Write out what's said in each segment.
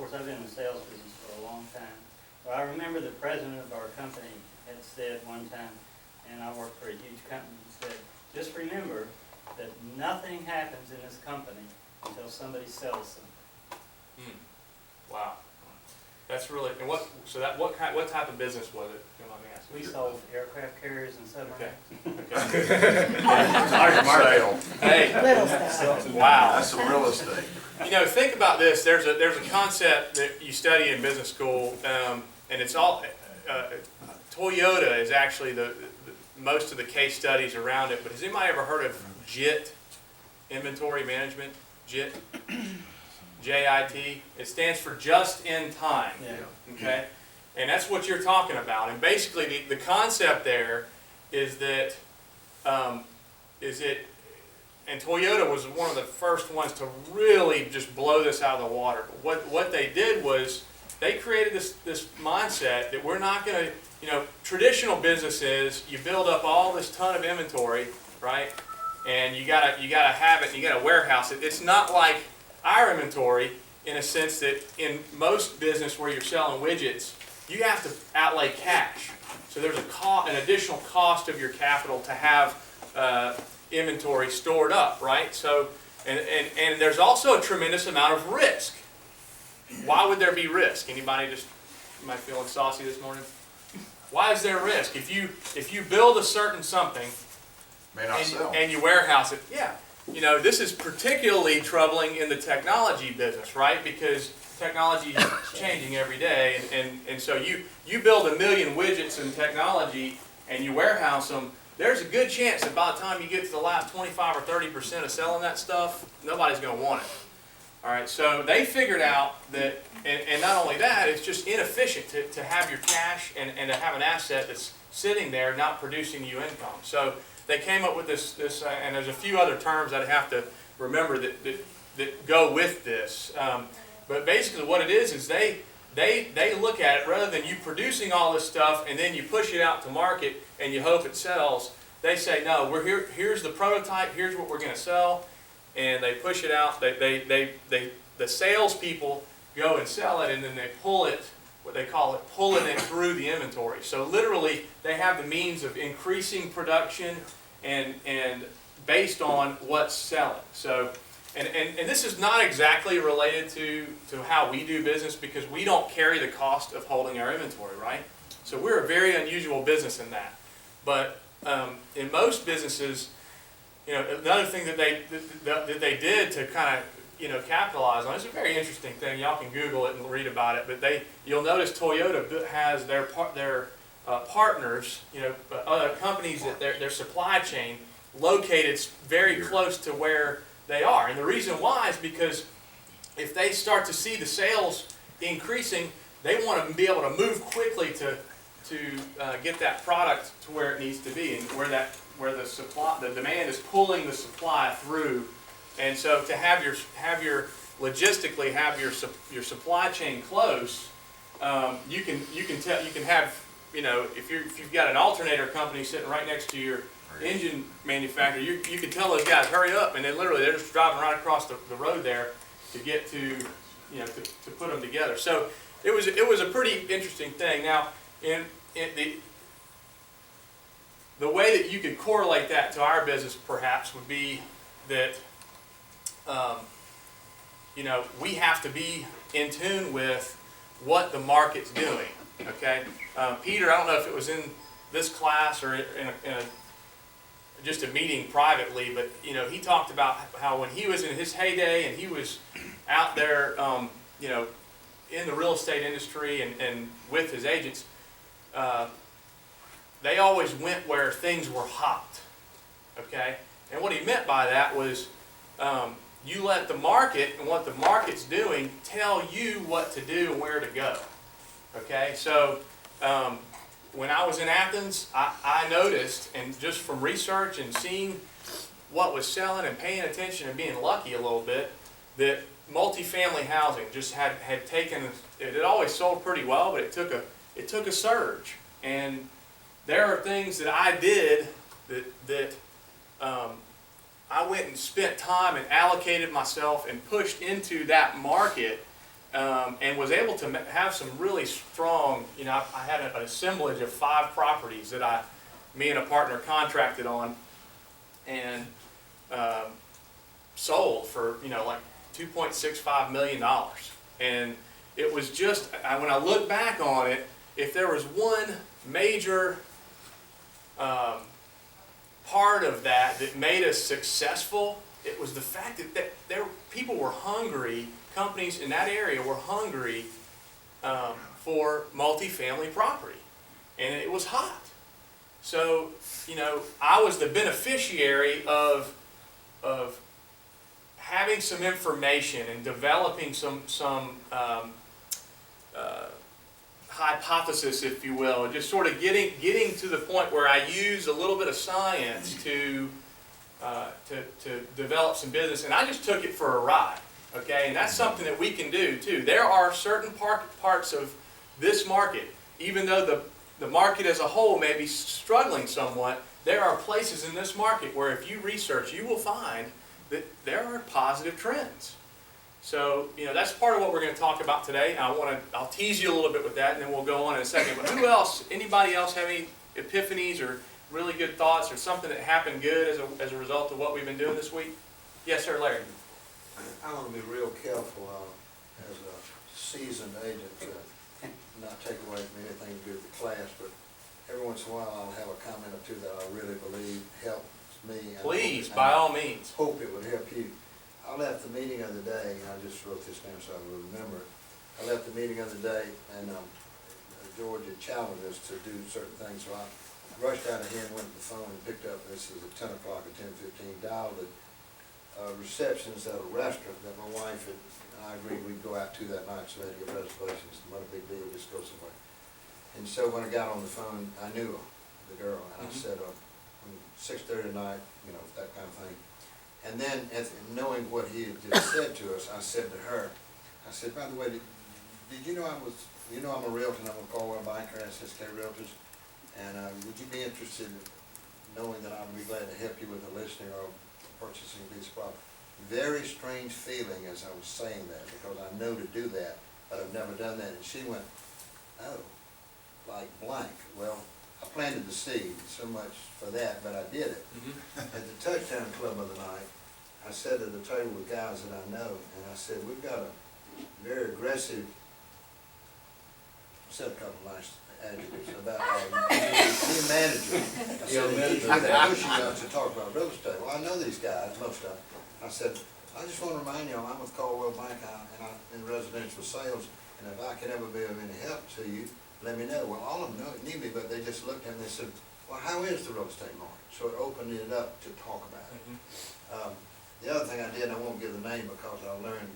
course, I've been in the sales business for a long time. But I remember the president of our company had said one time, and I worked for a huge company, he said, just remember that nothing happens in this company until somebody sells something. Wow. That's really, and what type of business was it? If you don't mind me asking? We sold aircraft carriers and submarines. Okay. Sale. Hey, Little stuff. wow. That's some real estate. You know, think about this. There's a concept that you study in business school, and it's all Toyota is actually the most of the case studies around it. But has anybody ever heard of JIT, inventory management? JIT, JIT. It stands for just in time. Yeah. Okay, and that's what you're talking about. And basically, the concept there is that and Toyota was one of the first ones to really just blow this out of the water. But what they did was they created this mindset that we're not going to, you know, traditional businesses, you build up all this ton of inventory, right? And you gotta have it, you gotta warehouse it. It's not like our inventory in a sense that in most business where you're selling widgets, you have to outlay cash. So there's an additional cost of your capital to have inventory stored up, right? So, and there's also a tremendous amount of risk. Why would there be risk? Anybody feeling saucy this morning? Why is there risk? If you build a certain something May not sell. and you warehouse it, yeah. You know, this is particularly troubling in the technology business, right? Because technology is changing every day, and so you build 1 million widgets in technology and you warehouse them. There's a good chance that by the time you get to the last 25 or 30% of selling that stuff, nobody's going to want it. All right, so they figured out that, and not only that, it's just inefficient to have your cash and to have an asset that's sitting there not producing you income. So they came up with this and there's a few other terms I'd have to remember that go with this. But basically what it is they look at it, rather than you producing all this stuff and then you push it out to market and you hope it sells, they say, no, we're here, here's the prototype, here's what we're going to sell, and they push it out. The salespeople go and sell it, and then they pull it, what they call it, pulling it through the inventory. So literally they have the means of increasing production and based on what's selling. So and this is not exactly related to how we do business, because we don't carry the cost of holding our inventory, right? So we're a very unusual business in that. But in most businesses, you know, another thing that they did to kind of, you know, capitalize on, it's a very interesting thing. Y'all can Google it and read about it. But you'll notice Toyota has their partners, you know, other companies that their supply chain located very close to where they are. And the reason why is because if they start to see the sales increasing, they want to be able to move quickly to get that product to where it needs to be, and where the demand is pulling the supply through. And so to have your logistically have your supply chain close, you can have, you know, if you've got an alternator company sitting right next to your engine manufacturer, you can tell those guys, hurry up, and then literally they're just driving right across the road there to get to, you know, to put them together. So it was a pretty interesting thing. Now, in the way that you could correlate that to our business perhaps would be that, you know, we have to be in tune with what the market's doing. Okay, Peter, I don't know if it was in this class or in just a meeting privately, but you know, he talked about how when he was in his heyday and he was out there, you know, in the real estate industry and with his agents, they always went where things were hot. Okay, and what he meant by that was you let the market and what the market's doing tell you what to do and where to go. Okay, so when I was in Athens, I noticed, and just from research and seeing what was selling and paying attention and being lucky a little bit, that multifamily housing just had taken, it had always sold pretty well, but it took a surge. And there are things that I did that I went and spent time and allocated myself and pushed into that market and was able to have some really strong, you know, I had an assemblage of 5 properties that me and a partner contracted on and sold for, you know, like $2.65 million. And it was just, when I look back on it, if there was one major part of that made us successful, it was the fact that people were hungry, companies in that area were hungry for multifamily property. And it was hot. So, you know, I was the beneficiary of having some information and developing some hypothesis, if you will, just sort of getting to the point where I used a little bit of science to develop some business, and I just took it for a ride. Okay, and that's something that we can do too. There are certain parts of this market, even though the market as a whole may be struggling somewhat, there are places in this market where if you research, you will find that there are positive trends. So, you know, that's part of what we're going to talk about today. I'll tease you a little bit with that, and then we'll go on in a second. But who else, anybody else have any epiphanies or really good thoughts or something that happened good as a result of what we've been doing this week? Yes, sir, Larry. I want to be real careful as a seasoned agent to not take away from anything to do with the class, but every once in a while I'll have a comment or two that I really believe helps me. Please, by all means. Hope it would help you. I left the meeting of the day, and I just wrote this down so I will remember it. I left the meeting of the day, and George had challenged us to do certain things, so I rushed out of here and went to the phone and picked up, this is at 10 o'clock or 10:15, dialed the receptionist at a restaurant that my wife and I agreed we'd go out to that night, so I had to get reservations. Not a big deal, just go somewhere. And so when I got on the phone, I knew the girl, and I said, 6:30 tonight, you know, that kind of thing. And then, knowing what he had just said to us, I said to her, I said, by the way, did you know I'm a realtor and I'm a Caldwell Banker, SSK Realtors, and would you be interested in knowing that I would be glad to help you with the listing or purchasing a piece of property? Very strange feeling as I was saying that, because I know to do that, but I've never done that. And she went, oh, like blank. Well, I planted the seed, so much for that, but I did it. At the Touchdown Club of the night, I sat at the table with guys that I know, and I said, we've got a very aggressive, I said a couple of nice adjectives about our new manager. I said, he's really pushing us to talk about real estate. Well, I know these guys, most of them. I said, I just want to remind you, I'm with Caldwell Bank, and I'm in residential sales, and if I can ever be of any help to you, let me know. Well, all of them knew me, but they just looked at me and they said, well, how is the real estate market? So it opened it up to talk about it. The other thing I did, and I won't give the name because I learned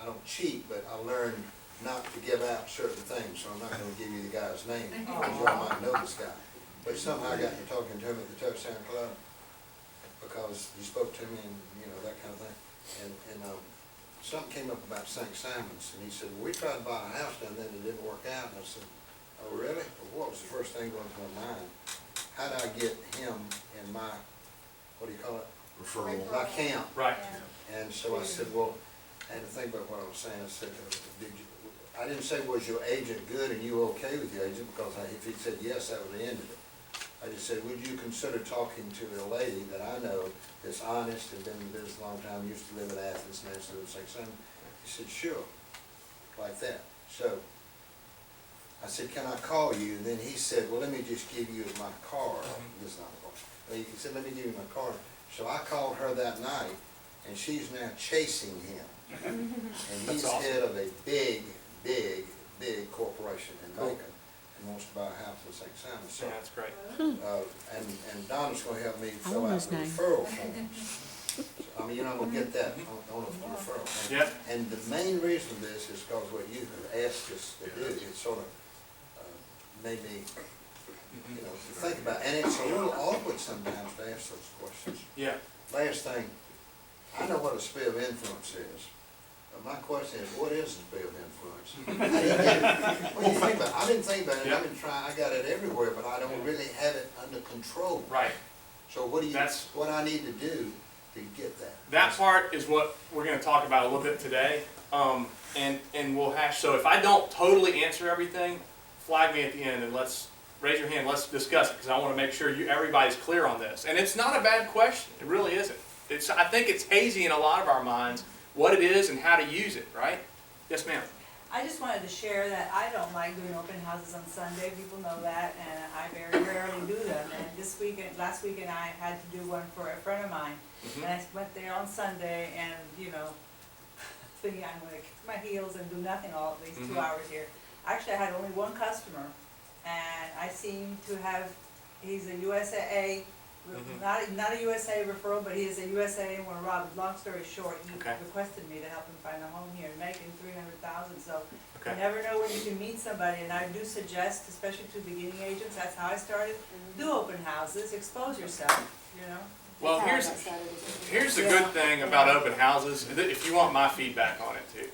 I don't cheat, but I learned not to give out certain things, so I'm not going to give you the guy's name, because y'all might know this guy. But somehow I got to talking to him at the Touchdown Club, because he spoke to me and, you know, that kind of thing. And something came up about St. Simon's, and he said, well, we tried to buy a house down there and it didn't work out. And I said, oh, really? Well, what was the first thing going through my mind? How do I get him in my, what do you call it? Referral. My camp. Right. And so I said, well, I had to think about what I was saying. I said, I didn't say, was your agent good and you okay with your agent? Because if he said yes, that was the end of it. I just said, would you consider talking to a lady that I know that's honest, has been in business a long time, used to live in Athens, and lives in St. Simon? He said, sure, like that. So I said, can I call you? And then he said, well, let me just give you my card. This is not a card. Well, he said, let me give you my card. So I called her that night, and she's now chasing him. And he's awesome. head of a big corporation in Macon. Wants to buy a house in St. Simon. So, Yeah, that's great. and Donna's going to help me fill out the referral forms. I mean, you know, I'm going to get that on a referral. Yep. And the main reason for this is because what you have asked us to do, it sort of made me, you know, to think about it. And it's a little awkward sometimes to ask those questions. Yeah. Last thing, I know what a sphere of influence is. My question is, what is the sphere of influence? What do you think about it? I didn't think about it. Yep. I've been trying. I got it everywhere, but I don't really have it under control. Right. So what I need to do to get that. That part is what we're going to talk about a little bit today, and we'll hash. So if I don't totally answer everything, flag me at the end and let's raise your hand. Let's discuss it because I want to make sure everybody's clear on this. And it's not a bad question. It really isn't. I think it's hazy in a lot of our minds what it is and how to use it. Right? Yes, ma'am. I just wanted to share that I don't like doing open houses on Sunday, people know that, and I very rarely do them. And last weekend I had to do one for a friend of mine, and I went there on Sunday and, thinking I'm gonna kick my heels and do nothing all these 2 hours here. Actually, I had only one customer, and I seem to have, he's a USAA, not a USA referral, but he is a USA, and when Rob, long story short, he requested me to help him find a home here, making $300,000, so you never know when you can meet somebody, and I do suggest, especially to beginning agents, that's how I started, do open houses, expose yourself, Well, here's the good thing about open houses, if you want my feedback on it too.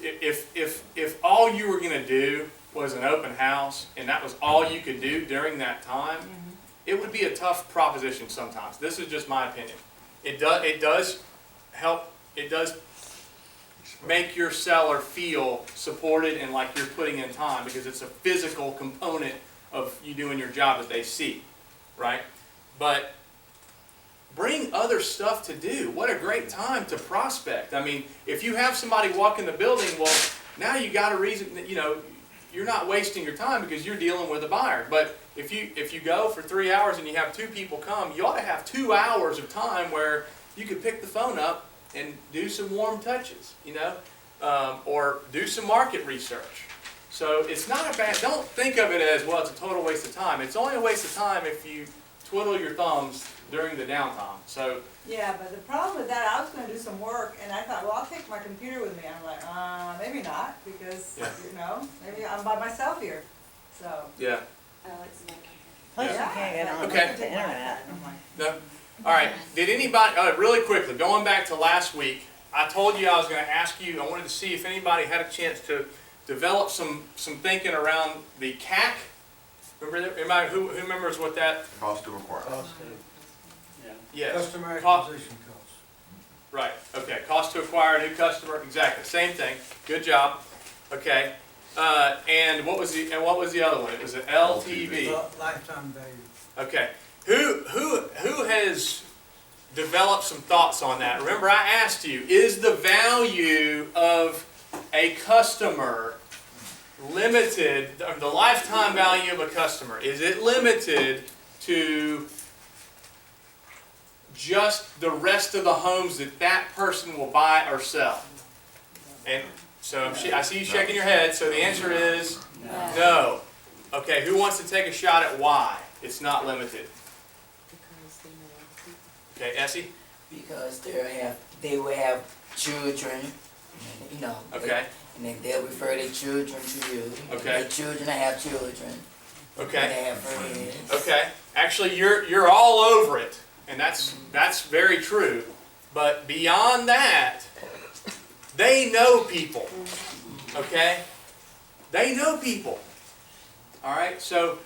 If all you were going to do was an open house, and that was all you could do during that time, it would be a tough proposition sometimes. This is just my opinion. It does help, it does make your seller feel supported and like you're putting in time because it's a physical component of you doing your job that they see, right? But bring other stuff to do. What a great time to prospect. I mean, if you have somebody walk in the building, well, now you got a reason that, you're not wasting your time because you're dealing with a buyer. But if you go for 3 hours and you have 2 people come, you ought to have 2 hours of time where you could pick the phone up and do some warm touches, or do some market research. So it's not a bad, don't think of it as, well, it's a total waste of time. It's only a waste of time if you twiddle your thumbs during the downtime. So yeah, but the problem with that, I was gonna do some work, and I thought, well, I'll take my computer with me. I'm like, maybe not, because, maybe I'm by myself here, so. yeah. Plus you can't get on Okay. the internet. No. All right. Did anybody, really quickly, going back to last week, I told you I was going to ask you, I wanted to see if anybody had a chance to develop some thinking around the CAC. Remember that? Anybody who remembers what that? Cost to acquire. Yes. Customer acquisition costs. Right. Okay. Cost to acquire a new customer. Exactly. Same thing. Good job. Okay. And what was the other one? It was an LTV. Lifetime value. Okay. Who has developed some thoughts on that? Remember, I asked you: is the value of a customer limited? The lifetime value of a customer, is it limited to just the rest of the homes that person will buy or sell? And so I see you shaking your head, so the answer is no. Okay, who wants to take a shot at why it's not limited? Okay, Essie? Because they will have children, Okay. and then they'll refer their children to you. Okay. Their children have children. Okay. And they have friends. Okay. Actually, you're all over it, and that's very true. But beyond that, they know people. Okay? They know people. All right? So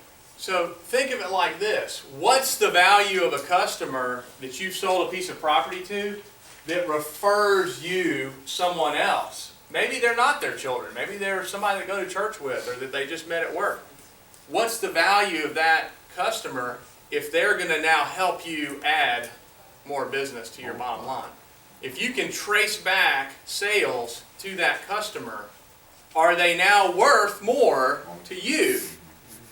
think of it like this. What's the value of a customer that you've sold a piece of property to that refers you someone else? Maybe they're not their children. Maybe they're somebody they go to church with or that they just met at work. What's the value of that customer if they're going to now help you add more business to your bottom line? If you can trace back sales to that customer, are they now worth more to you?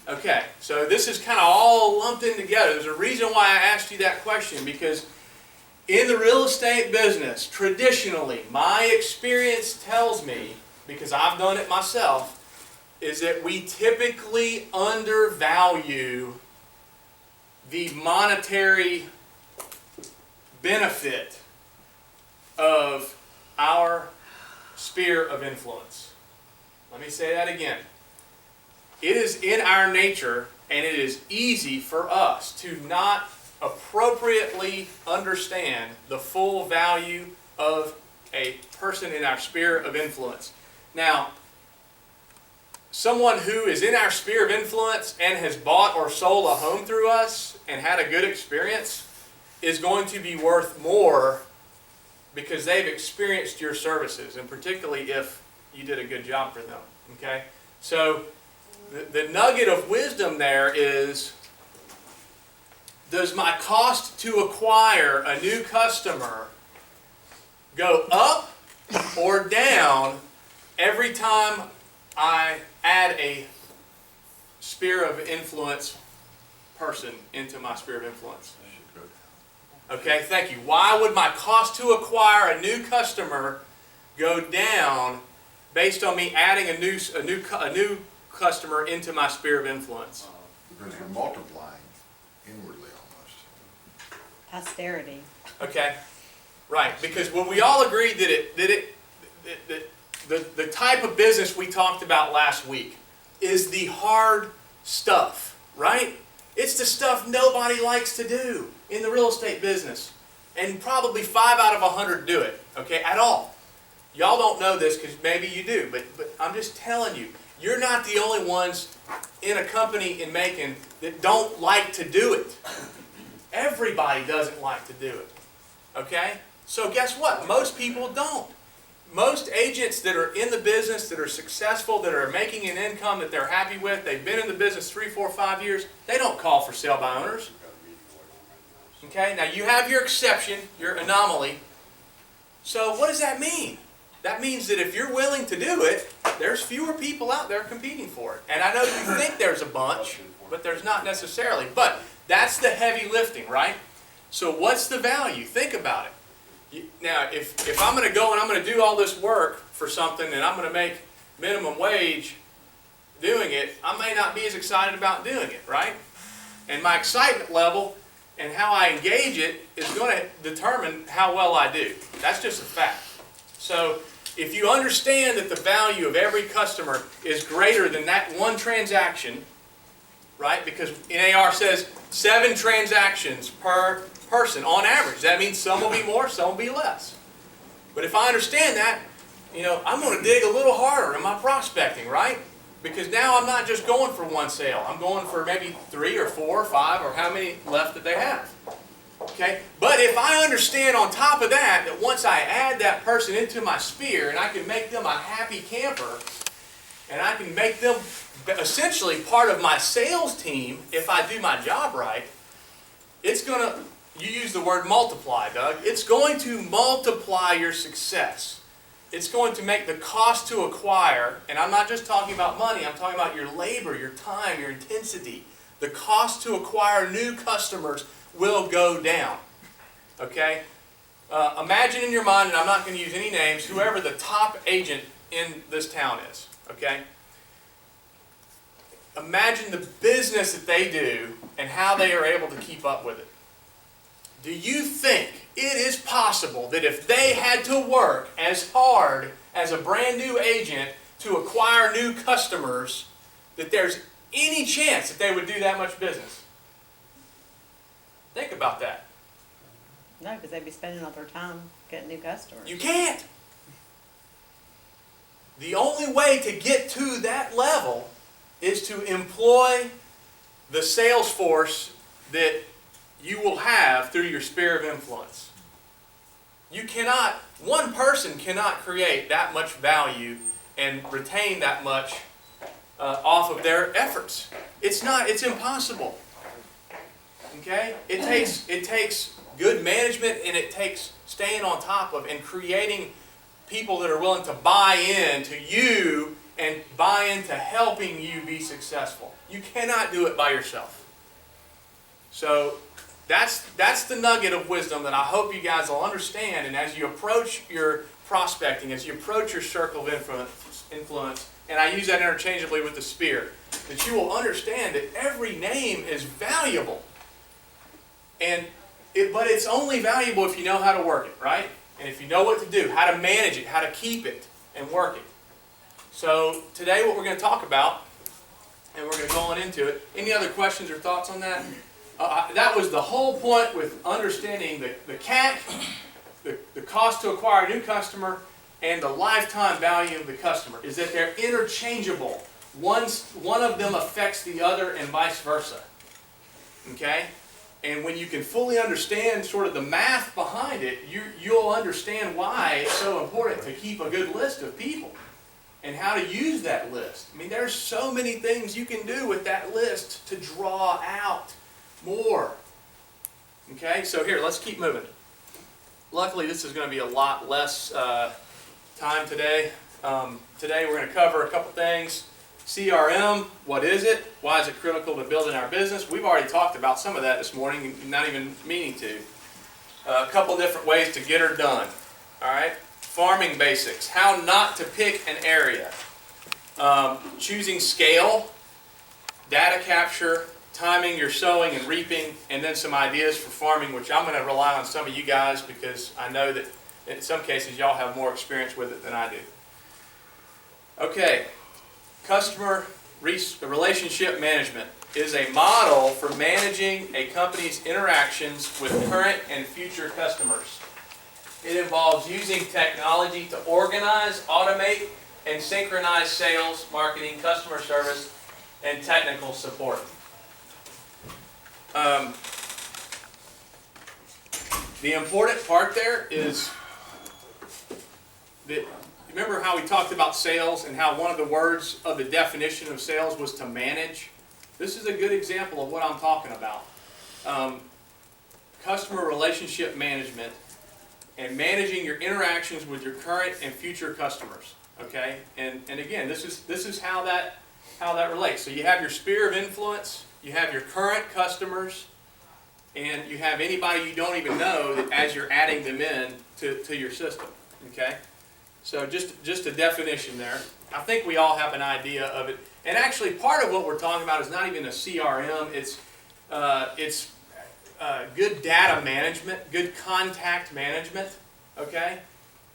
Okay, so this is kind of all lumped in together. There's a reason why I asked you that question, because in the real estate business, traditionally, my experience tells me, because I've done it myself, is that we typically undervalue the monetary benefit of our sphere of influence. Let me say that again. It is in our nature, and it is easy for us to not appropriately understand the full value of a person in our sphere of influence. Now, someone who is in our sphere of influence and has bought or sold a home through us and had a good experience is going to be worth more because they've experienced your services, and particularly if you did a good job for them. Okay? So the nugget of wisdom there is, does my cost to acquire a new customer go up or down every time I add a sphere of influence person into my sphere of influence? Okay, thank you. Why would my cost to acquire a new customer go down based on me adding a new customer into my sphere of influence? Because you're multiplying inwardly almost. Posterity. Okay, right. Because when we all agreed that the type of business we talked about last week is the hard stuff, right? It's the stuff nobody likes to do in the real estate business. And probably 5 out of 100 do it, okay, at all. Y'all don't know this because maybe you do, but I'm just telling you, you're not the only ones in a company in Macon that don't like to do it. Everybody doesn't like to do it, okay? So guess what? Most people don't. Most agents that are in the business, that are successful, that are making an income that they're happy with, they've been in the business 3, 4, 5 years, they don't call for sale by owners. Okay, now you have your exception, your anomaly. So what does that mean? That means that if you're willing to do it, there's fewer people out there competing for it. And I know you think there's a bunch, but there's not necessarily. But that's the heavy lifting, right? So what's the value? Think about it. Now, if I'm going to go and I'm going to do all this work for something and I'm going to make minimum wage doing it, I may not be as excited about doing it, right? And my excitement level and how I engage it is going to determine how well I do. That's just a fact. So if you understand that the value of every customer is greater than that one transaction, right? Because NAR says 7 transactions per person on average. That means some will be more, some will be less. But if I understand that, I'm going to dig a little harder in my prospecting, right? Because now I'm not just going for one sale. I'm going for maybe 3 or 4 or 5 or how many left that they have. Okay? But if I understand on top of that, that once I add that person into my sphere and I can make them a happy camper and I can make them essentially part of my sales team if I do my job right, it's going to, you use the word multiply, Doug. It's going to multiply your success. It's going to make the cost to acquire, and I'm not just talking about money, I'm talking about your labor, your time, your intensity. The cost to acquire new customers will go down. Okay? Imagine in your mind, and I'm not going to use any names, whoever the top agent in this town is. Okay? Imagine the business that they do and how they are able to keep up with it. Do you think it is possible that if they had to work as hard as a brand new agent to acquire new customers, that there's any chance that they would do that much business? Think about that. No, because they'd be spending all their time getting new customers. You can't. The only way to get to that level is to employ the sales force that you will have through your sphere of influence. You cannot, one person cannot create that much value and retain that much off of their efforts. It's impossible. Okay? It takes good management, and it takes staying on top of and creating people that are willing to buy in to you and buy into helping you be successful. You cannot do it by yourself. So that's the nugget of wisdom that I hope you guys will understand. And as you approach your prospecting, as you approach your circle of influence, and I use that interchangeably with the sphere, that you will understand that every name is valuable. But it's only valuable if you know how to work it, right? And if you know what to do, how to manage it, how to keep it, and work it. So today what we're going to talk about, and we're going to go on into it. Any other questions or thoughts on that? That was the whole point with understanding the CAC, the cost to acquire a new customer, and the lifetime value of the customer, is that they're interchangeable. One of them affects the other and vice versa. Okay? And when you can fully understand sort of the math behind it, you'll understand why it's so important to keep a good list of people and how to use that list. I mean, there's so many things you can do with that list to draw out more. Okay, so here, let's keep moving. Luckily, this is going to be a lot less time today. Today we're going to cover a couple things. CRM, what is it? Why is it critical to building our business? We've already talked about some of that this morning, not even meaning to. A couple different ways to get her done. All right, farming basics, how not to pick an area. Choosing scale, data capture, timing your sowing and reaping, and then some ideas for farming, which I'm going to rely on some of you guys because I know that in some cases y'all have more experience with it than I do. Okay, customer relationship management is a model for managing a company's interactions with current and future customers. It involves using technology to organize, automate, and synchronize sales, marketing, customer service, and technical support. The important part there is that, remember how we talked about sales and how one of the words of the definition of sales was to manage? This is a good example of what I'm talking about. Customer relationship management and managing your interactions with your current and future customers. Okay, and again, this is how that relates. So you have your sphere of influence, you have your current customers, and you have anybody you don't even know that as you're adding them in to your system. Okay, so just a definition there. I think we all have an idea of it. And actually, part of what we're talking about is not even a CRM. It's good data management, good contact management. Okay,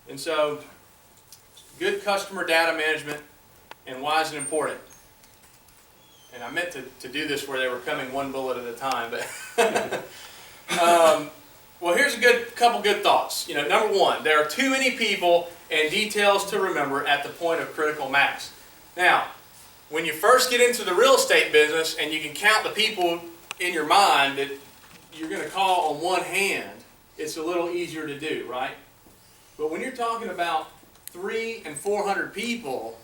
and so good customer data management, and why is it important? And I meant to do this where they were coming one bullet at a time, but well, here's a couple good thoughts. You know, number one, there are too many people and details to remember at the point of critical mass. Now, when you first get into the real estate business and you can count the people in your mind that you're going to call on one hand, it's a little easier to do, right? But when you're talking about 300 and 400 people,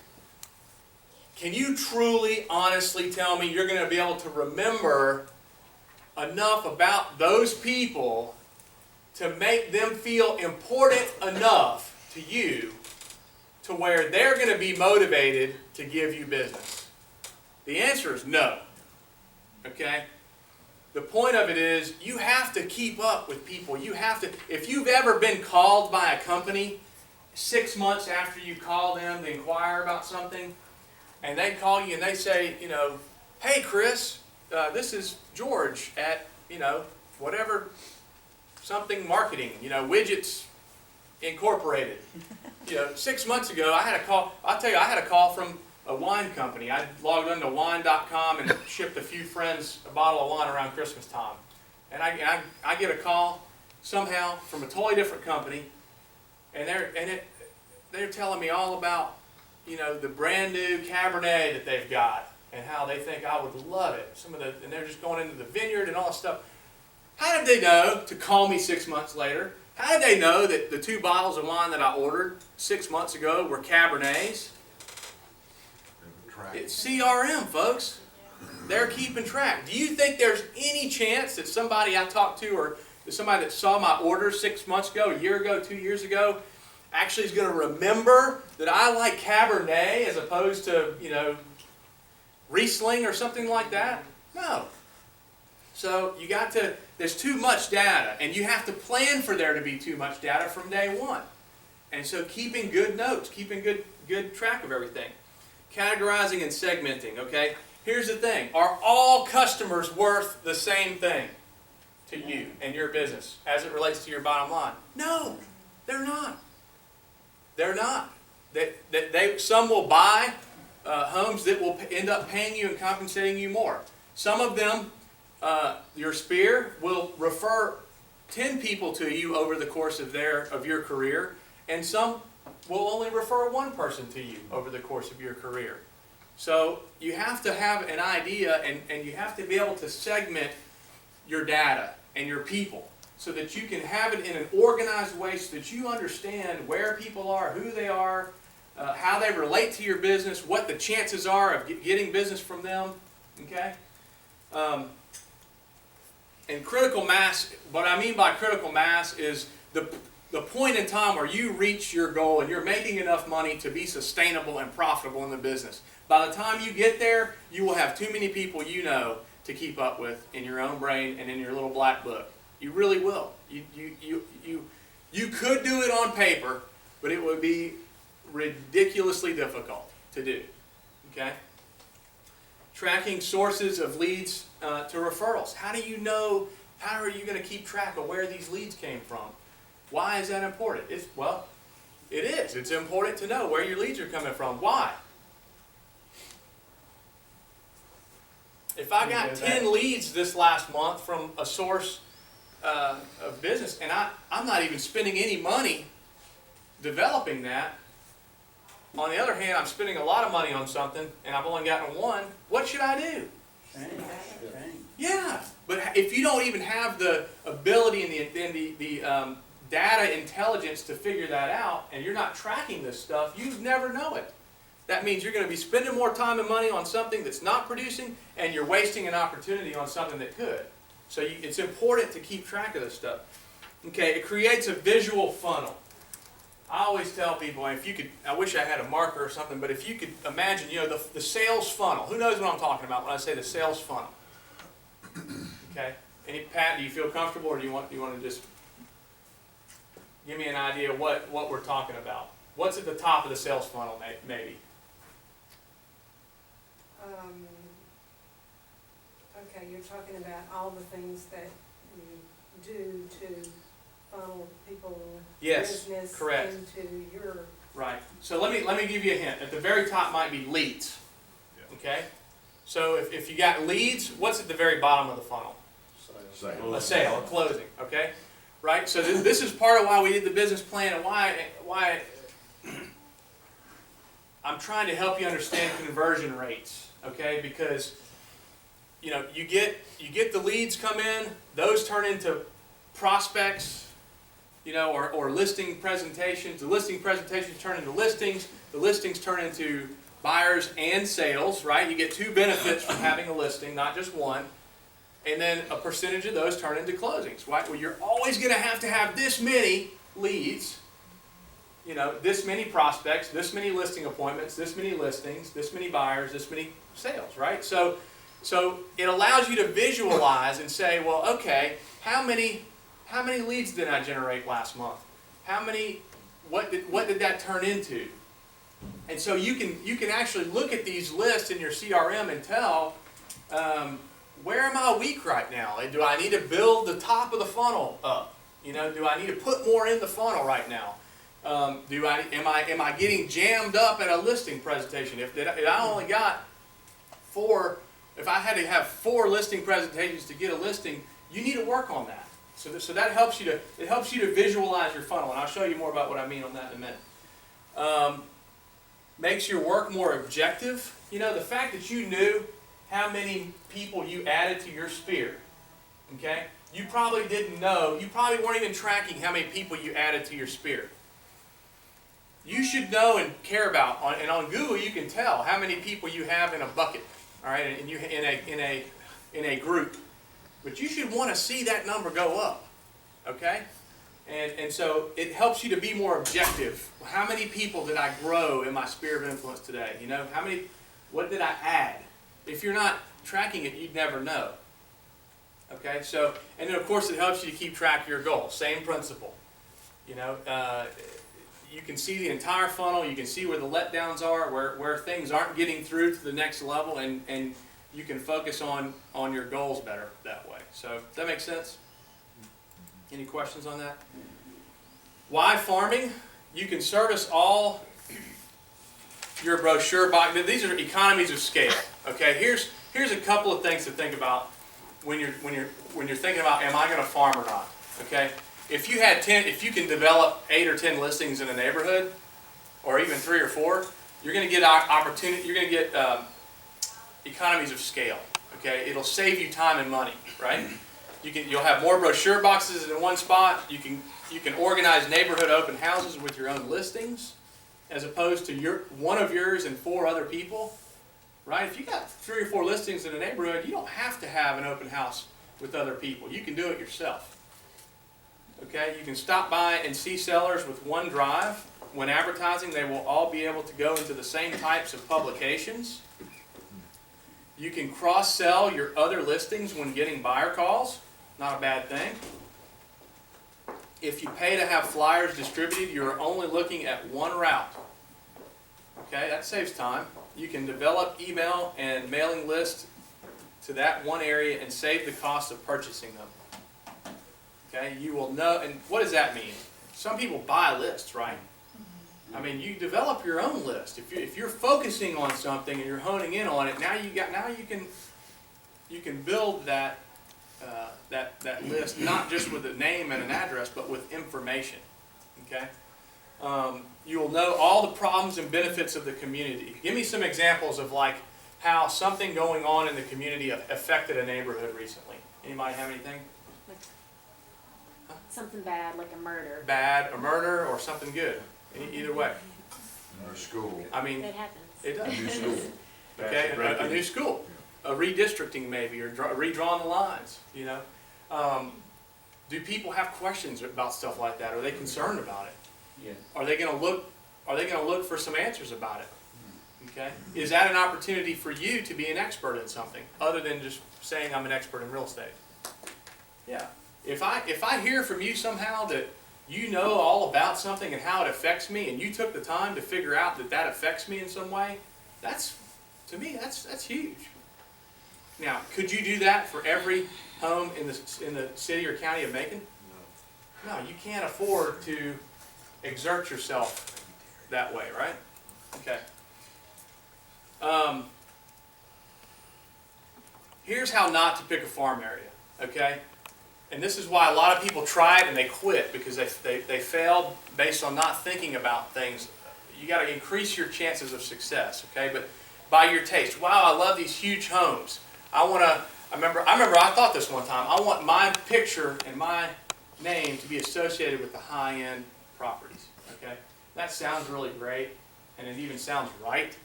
can you truly, honestly tell me you're going to be able to remember enough about those people to make them feel important enough to you to where they're going to be motivated to give you business? The answer is no. Okay? The point of it is you have to keep up with people. You have to, if you've ever been called by a company 6 months after you call them to inquire about something, and they call you and they say, you know, hey Chris, this is George at, you know, whatever, something marketing, you know, Widgets Incorporated. You know, 6 months ago I had a call, I'll tell you, I had a call from a wine company. I logged into wine.com and shipped a few friends a bottle of wine around Christmas time. And I get a call somehow from a totally different company, and they're telling me all about, you know, the brand new Cabernet that they've got and how they think I would love it. And they're just going into the vineyard and all this stuff. How did they know to call me 6 months later? How did they know that the 2 bottles of wine that I ordered 6 months ago were Cabernets? It's CRM, folks. They're keeping track. Do you think there's any chance that somebody I talked to or somebody that saw my order 6 months ago, a year ago, 2 years ago, actually is going to remember that I like Cabernet as opposed to, you know, Riesling or something like that? No. So you got to, there's too much data, and you have to plan for there to be too much data from day one. And so keeping good notes, keeping good track of everything. Categorizing and segmenting, okay? Here's the thing. Are all customers worth the same thing to you and your business as it relates to your bottom line? No, they're not. They're not. Some will buy homes that will end up paying you and compensating you more. Some of them, your sphere, will refer 10 people to you over the course of your career, and some will only refer 1 person to you over the course of your career. So you have to have an idea, and you have to be able to segment your data and your people so that you can have it in an organized way so that you understand where people are, who they are, how they relate to your business, what the chances are of getting business from them, okay? And critical mass, what I mean by critical mass is the point in time where you reach your goal and you're making enough money to be sustainable and profitable in the business. By the time you get there, you will have too many people you know to keep up with in your own brain and in your little black book. You really will. You could do it on paper, but it would be ridiculously difficult to do. Okay? Tracking sources of leads to referrals. How do you know, how are you going to keep track of where these leads came from? Why is that important? Well, it is. It's important to know where your leads are coming from. Why? If I got 10 leads this last month from a source of business, and I'm not even spending any money developing that, on the other hand, I'm spending a lot of money on something, and I've only gotten one, what should I do? Training. Yeah, but if you don't even have the ability and the data intelligence to figure that out, and you're not tracking this stuff, you never know it. That means you're going to be spending more time and money on something that's not producing, and you're wasting an opportunity on something that could. So it's important to keep track of this stuff. Okay, it creates a visual funnel. I always tell people, if you could, I wish I had a marker or something, but if you could imagine, the sales funnel. Who knows what I'm talking about when I say the sales funnel? Okay. Pat, do you feel comfortable, or do you want to just give me an idea of what we're talking about? What's at the top of the sales funnel, maybe? Okay, you're talking about all the things that you do to funnel people, business correct. into your... Right. So let me give you a hint. At the very top might be leads. Okay? So if you got leads, what's at the very bottom of the funnel? Sale. A sale, a closing. Okay? Right? So this is part of why we did the business plan and why I'm trying to help you understand conversion rates. Okay? Because you get the leads come in, those turn into prospects, or listing presentations. The listing presentations turn into listings. The listings turn into buyers and sales, right? You get two benefits from having a listing, not just one. And then a percentage of those turn into closings, right? Well, you're always going to have this many leads, this many prospects, this many listing appointments, this many listings, this many buyers, this many sales, right? So it allows you to visualize and say, well, okay, how many leads did I generate last month? What did that turn into? And so you can actually look at these lists in your CRM and tell, where am I weak right now? Do I need to build the top of the funnel up? Do I need to put more in the funnel right now? Am I getting jammed up at a listing presentation? If I only got 4, if I had to have 4 listing presentations to get a listing, you need to work on that. So that helps you to visualize your funnel, and I'll show you more about what I mean on that in a minute. Makes your work more objective. The fact that you knew how many people you added to your sphere, okay? You probably didn't know, you probably weren't even tracking how many people you added to your sphere. You should know and care about, and on Google you can tell how many people you have in a bucket, all right, and you in a group. But you should want to see that number go up, okay? And so it helps you to be more objective. How many people did I grow in my sphere of influence today? What did I add? If you're not tracking it, you'd never know. Okay, so, and then of course it helps you to keep track of your goals. Same principle. You can see the entire funnel, you can see where the letdowns are, where things aren't getting through to the next level, and you can focus on your goals better that way. So, does that make sense? Any questions on that? Why farming? You can service all your brochure box. These are economies of scale. Okay, here's a couple of things to think about when you're thinking about, am I going to farm or not? Okay, if you can develop 8 or 10 listings in a neighborhood, or even 3 or 4, you're going to get opportunity. You're going to get economies of scale. Okay, it'll save you time and money, right? You'll have more brochure boxes in one spot. You can organize neighborhood open houses with your own listings, as opposed to one of yours and 4 other people, right? If you got 3 or 4 listings in a neighborhood, you don't have to have an open house with other people. You can do it yourself. Okay, you can stop by and see sellers with one drive. When advertising, they will all be able to go into the same types of publications. You can cross-sell your other listings when getting buyer calls. Not a bad thing. If you pay to have flyers distributed, you're only looking at one route. Okay, that saves time. You can develop email and mailing lists to that one area and save the cost of purchasing them. Okay, you will know, and what does that mean? Some people buy lists, right? I mean, you develop your own list. If you're focusing on something and you're honing in on it, now you can build that list not just with a name and an address, but with information. Okay, you will know all the problems and benefits of the community. Give me some examples of like how something going on in the community affected a neighborhood recently. Anybody have anything? Something bad, like a murder. Bad, a murder, or something good. Either way. Our school. I mean, It happens. it does. A new school. Okay, a new school, a redistricting maybe, or redrawing the lines. You know, do people have questions about stuff like that? Are they concerned about it? Yeah. Are they going to look? Are they going to look for some answers about it? Okay, is that an opportunity for you to be an expert in something other than just saying I'm an expert in real estate? Yeah. If I hear from you somehow that you know all about something and how it affects me, and you took the time to figure out that affects me in some way, to me that's huge. Now, could you do that for every home in the city or county of Macon? No, you can't afford to exert yourself that way, right? Okay. Here's how not to pick a farm area, okay? And this is why a lot of people try it and they quit, because they failed based on not thinking about things. You got to increase your chances of success, okay? But by your taste. Wow, I love these huge homes. I remember I thought this one time. I want my picture and my name to be associated with the high-end properties, okay? That sounds really great, and it even sounds right.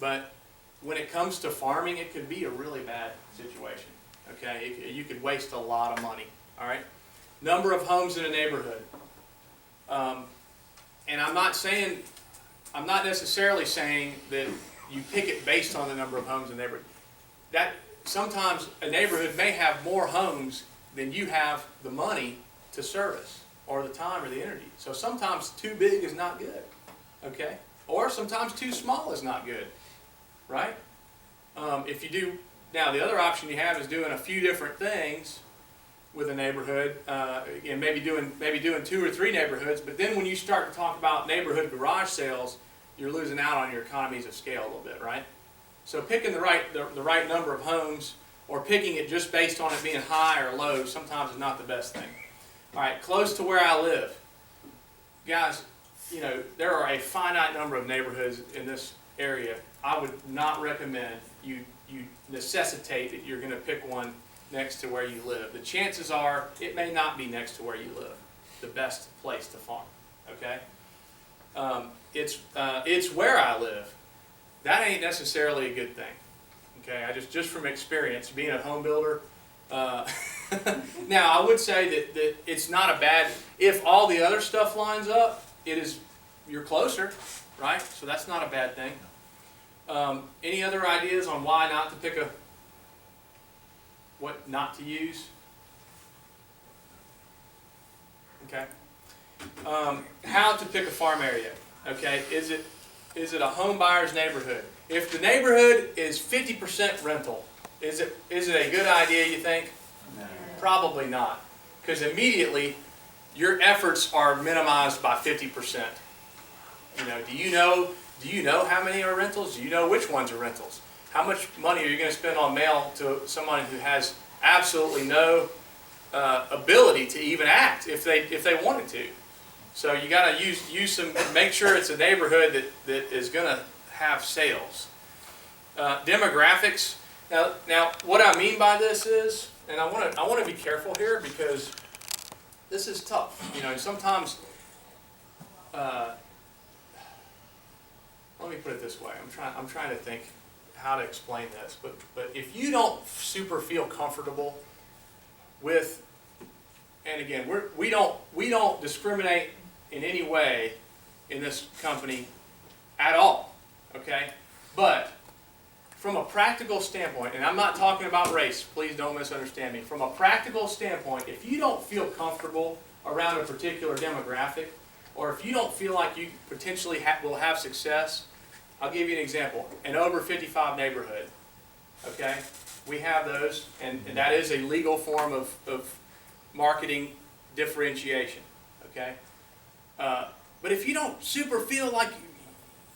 But when it comes to farming, it could be a really bad situation. Okay, you could waste a lot of money. All right, number of homes in a neighborhood, and I'm not necessarily saying that you pick it based on the number of homes in the neighborhood. That sometimes a neighborhood may have more homes than you have the money to service, or the time, or the energy. So sometimes too big is not good. Okay, or sometimes too small is not good. Right? If you do. Now, the other option you have is doing a few different things with a neighborhood, and maybe doing 2 or 3 neighborhoods. But then when you start to talk about neighborhood garage sales, you're losing out on your economies of scale a little bit, right? So picking the right number of homes, or picking it just based on it being high or low, sometimes is not the best thing. All right, close to where I live, guys. You know, there are a finite number of neighborhoods in this area. I would not recommend you necessitate that you're going to pick one next to where you live. The chances are it may not be next to where you live the best place to farm. Okay, it's where I live. That ain't necessarily a good thing. Okay, I just from experience being a home builder. Now I would say that it's not a bad, if all the other stuff lines up, you're closer, right? So that's not a bad thing. Any other ideas on why not to pick what not to use? Okay. How to pick a farm area? Okay. Is it a home buyer's neighborhood? If the neighborhood is 50% rental, is it a good idea, you think? No. Probably not, because immediately your efforts are minimized by 50%. Do you know how many are rentals? Do you know which ones are rentals? How much money are you going to spend on mail to someone who has absolutely no ability to even act if they wanted to? So you got to use some. Make sure it's a neighborhood that is going to have sales. Demographics. Now what I mean by this is and I want to be careful here because this is tough. You know, sometimes. Let me put it this way. I'm trying to think how to explain this. But if you don't super feel comfortable with, and again, we don't discriminate in any way in this company at all. Okay, but from a practical standpoint, and I'm not talking about race, please don't misunderstand me. From a practical standpoint, if you don't feel comfortable around a particular demographic, or if you don't feel like you potentially will have success, I'll give you an example. An over 55 neighborhood, okay? We have those, and that is a legal form of marketing differentiation, okay? But if you don't super feel like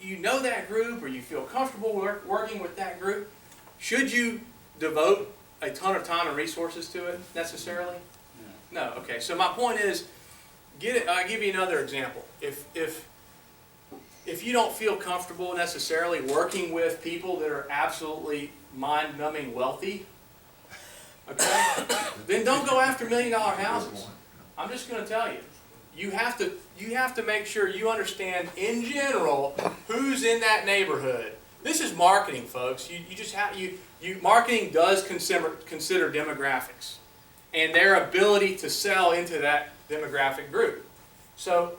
you know that group, or you feel comfortable working with that group, should you devote a ton of time and resources to it necessarily? No. Okay, so my point is, I'll give you another example. If you don't feel comfortable necessarily working with people that are absolutely mind-numbing wealthy, okay, then don't go after $1 million houses. I'm just going to tell you, you have to make sure you understand in general who's in that neighborhood. This is marketing, folks. Marketing does consider demographics and their ability to sell into that demographic group. So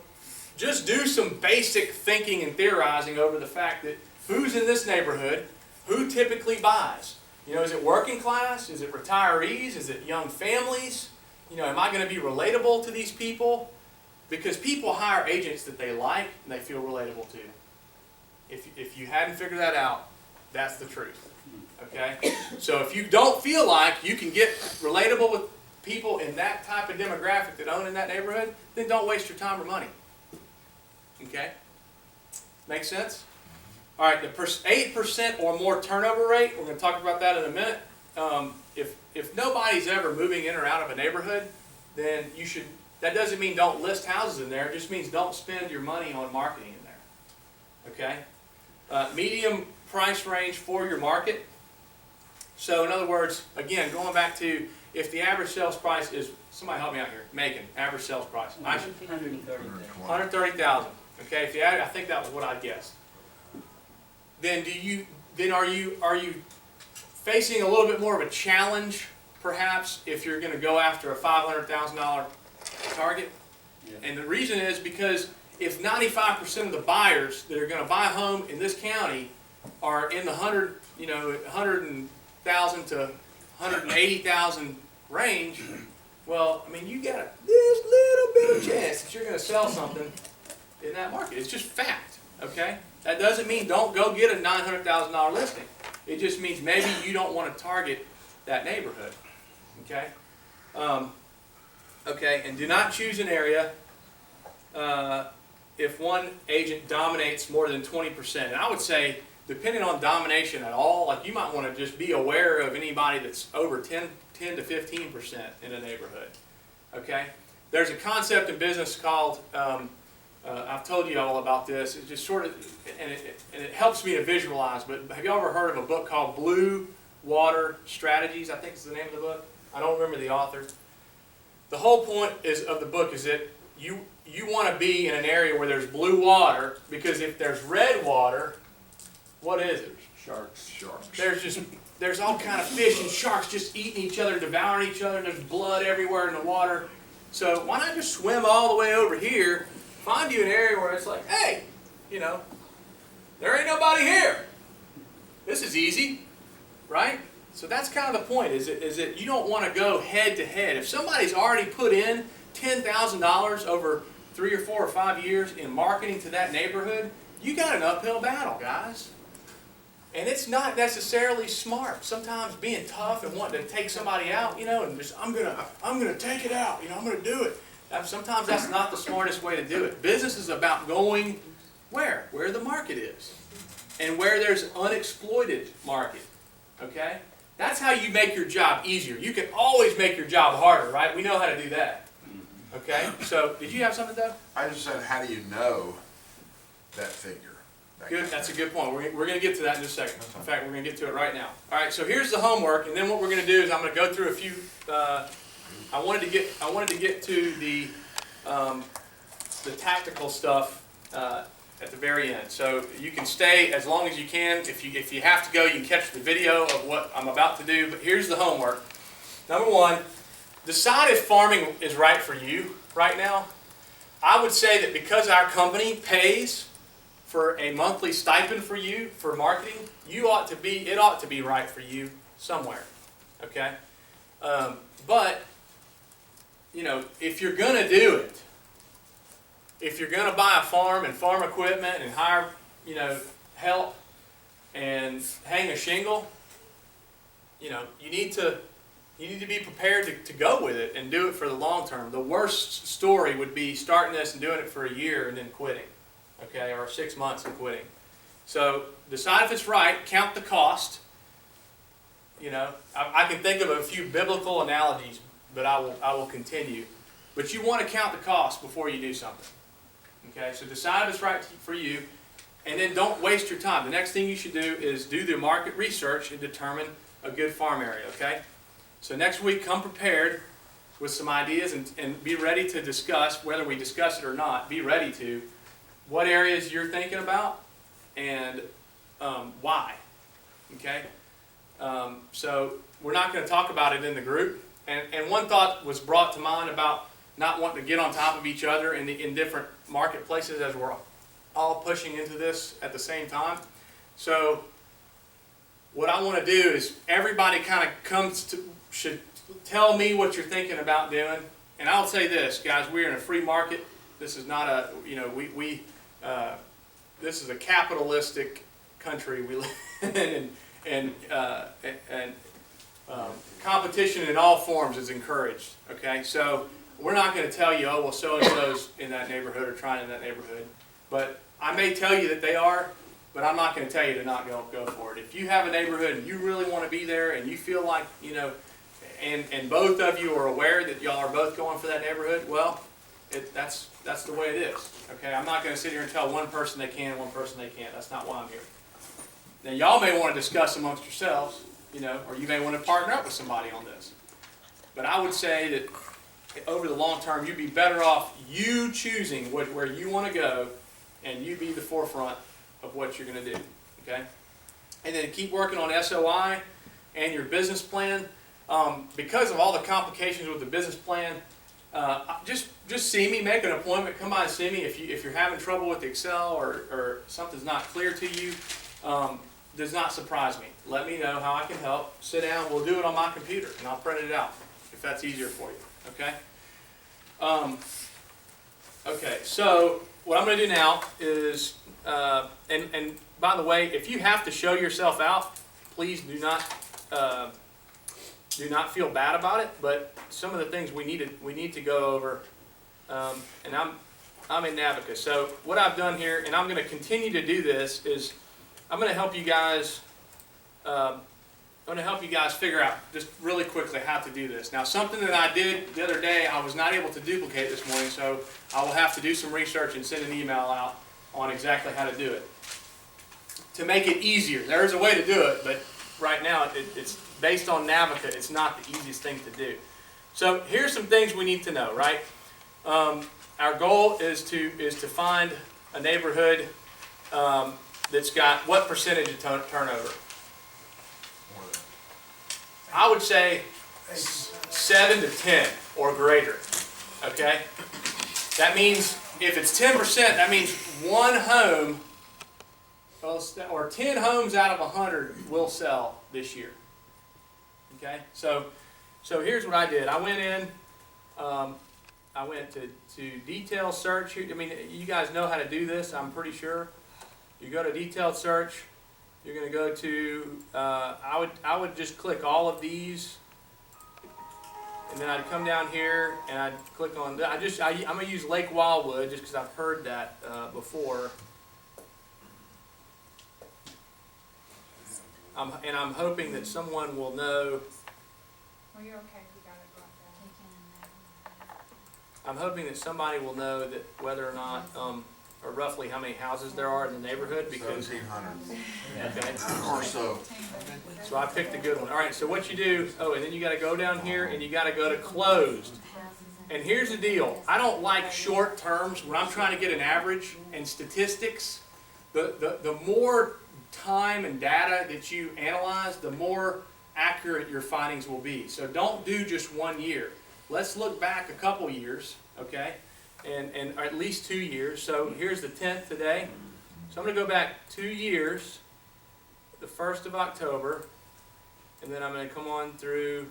just do some basic thinking and theorizing over the fact that who's in this neighborhood, who typically buys. You know, is it working class? Is it retirees? Is it young families? You know, am I going to be relatable to these people? Because people hire agents that they like and they feel relatable to. If you hadn't figured that out, that's the truth. Okay? So if you don't feel like you can get relatable with people in that type of demographic that own in that neighborhood, then don't waste your time or money. Okay? Make sense? All right, the 8% or more turnover rate, we're going to talk about that in a minute. If nobody's ever moving in or out of a neighborhood, then you should, that doesn't mean don't list houses in there, it just means don't spend your money on marketing in there. Okay? Medium price range for your market. So in other words, again, going back to if the average sales price is, somebody help me out here, Macon, average sales price. 130,000. Okay, I think that was what I guessed. Then are you facing a little bit more of a challenge, perhaps, if you're going to go after a $500,000 target? Yeah. And the reason is because if 95% of the buyers that are going to buy a home in this county are in the 100,000 to 180,000 range, well, I mean, you got this little bit of chance that you're going to sell something in that market. It's just fact, okay? That doesn't mean don't go get a $900,000 listing. It just means maybe you don't want to target that neighborhood, okay? Okay, and do not choose an area if one agent dominates more than 20%. And I would say, depending on domination at all, like you might want to just be aware of anybody that's over 10 to 15% in a neighborhood. Okay? There's a concept in business called, I've told you all about this, it's just sort of, and it helps me to visualize, but have you ever heard of a book called Blue Water Strategies? I think it's the name of the book. I don't remember the author. The whole point of the book is that you want to be in an area where there's blue water, because if there's red water, what is it? Sharks. There's all kind of fish and sharks just eating each other, devouring each other, and there's blood everywhere in the water. So why not just swim all the way over here, find you an area where it's like, hey, you know, there ain't nobody here. This is easy, right? So that's kind of the point, is that you don't want to go head to head. If somebody's already put in $10,000 over 3 or 4 or 5 years in marketing to that neighborhood, you got an uphill battle, guys. And it's not necessarily smart. Sometimes being tough and wanting to take somebody out, you know, and just, I'm gonna take it out, you know, I'm gonna do it. Sometimes that's not the smartest way to do it. Business is about going where? Where the market is. And where there's unexploited market. Okay? That's how you make your job easier. You can always make your job harder, right? We know how to do that. Okay? So, did you have something, Doug? I just said, how do you know that figure? Good, that's a good point. We're going to get to that in just a second. In fact, we're going to get to it right now. All right, so here's the homework, and then what we're going to do is I'm going to go through a few. I wanted to get to the tactical stuff at the very end. So you can stay as long as you can. If you have to go, you can catch the video of what I'm about to do. But here's the homework. Number one, decide if farming is right for you right now. I would say that because our company pays for a monthly stipend for you for marketing, it ought to be right for you somewhere. Okay? But you know, if you're going to do it, if you're going to buy a farm and farm equipment and hire, you know, help and hang a shingle, you know, you need to be prepared to go with it and do it for the long term. The worst story would be starting this and doing it for a year and then quitting, okay, or 6 months and quitting. So decide if it's right, count the cost. You know, I can think of a few biblical analogies, but I will continue. But you want to count the cost before you do something. Okay, so decide if it's right for you, and then don't waste your time. The next thing you should do is do the market research and determine a good farm area, okay? So next week, come prepared with some ideas and be ready to discuss, whether we discuss it or not, be ready to, what areas you're thinking about and why, okay? So we're not going to talk about it in the group. And one thought was brought to mind about not wanting to get on top of each other in different marketplaces as we're all pushing into this at the same time. So what I want to do is everybody kind of should tell me what you're thinking about doing. And I'll say this, guys, we're in a free market. This is not a, you know, this is a capitalistic country we live in, and competition in all forms is encouraged, okay? So we're not going to tell you, oh, well, so-and-so's in that neighborhood or trying in that neighborhood. But I may tell you that they are, but I'm not going to tell you to not go for it. If you have a neighborhood and you really want to be there and you feel like, you know, and both of you are aware that y'all are both going for that neighborhood, well, that's the way it is, okay? I'm not going to sit here and tell one person they can and one person they can't. That's not why I'm here. Now, y'all may want to discuss amongst yourselves, you know, or you may want to partner up with somebody on this. But I would say that over the long term, you'd be better off you choosing where you want to go and you be the forefront of what you're going to do, okay? And then keep working on SOI and your business plan. Because of all the complications with the business plan, just see me, make an appointment, come by and see me. If you're having trouble with Excel or something's not clear to you, does not surprise me. Let me know how I can help. Sit down, we'll do it on my computer, and I'll print it out if that's easier for you, okay? Okay, so what I'm going to do now is, and by the way, if you have to show yourself out, please do not feel bad about it. But some of the things we need to go over, and I'm in Navica. So what I've done here, and I'm going to continue to do this, is I'm going to help you guys. I'm going to help you guys figure out just really quickly how to do this. Now, something that I did the other day, I was not able to duplicate this morning, so I will have to do some research and send an email out on exactly how to do it. To make it easier, there is a way to do it, but right now it's based on Navica. It's not the easiest thing to do. So here's some things we need to know, right? Our goal is to find a neighborhood that's got what percentage of turnover? I would say 7 to 10 or greater, okay? That means if it's 10%, that means one home, or 10 homes out of 100 will sell this year, okay? So here's what I did. I went in, I went to detail search. I mean, you guys know how to do this, I'm pretty sure. You go to detailed search. You're going to go to, I would just click all of these, and then I'd come down here and I'd click on, I'm going to use Lake Wildwood just because I've heard that before. And I'm hoping that someone will know. Well, you're okay, we got it brought down. I'm hoping that somebody will know that whether or not or roughly how many houses there are in the neighborhood, because, 1,700 okay, or so. so I picked a good one. All right, so what you do, oh, and then you gotta go down here and you gotta go to closed. And here's the deal, I don't like short terms. When I'm trying to get an average and statistics, the more time and data that you analyze, the more accurate your findings will be. So don't do just 1 year. Let's look back a couple years, okay? And or at least 2 years. So here's the 10th today. So I'm going to go back 2 years, the 1st of October, and then I'm going to come on through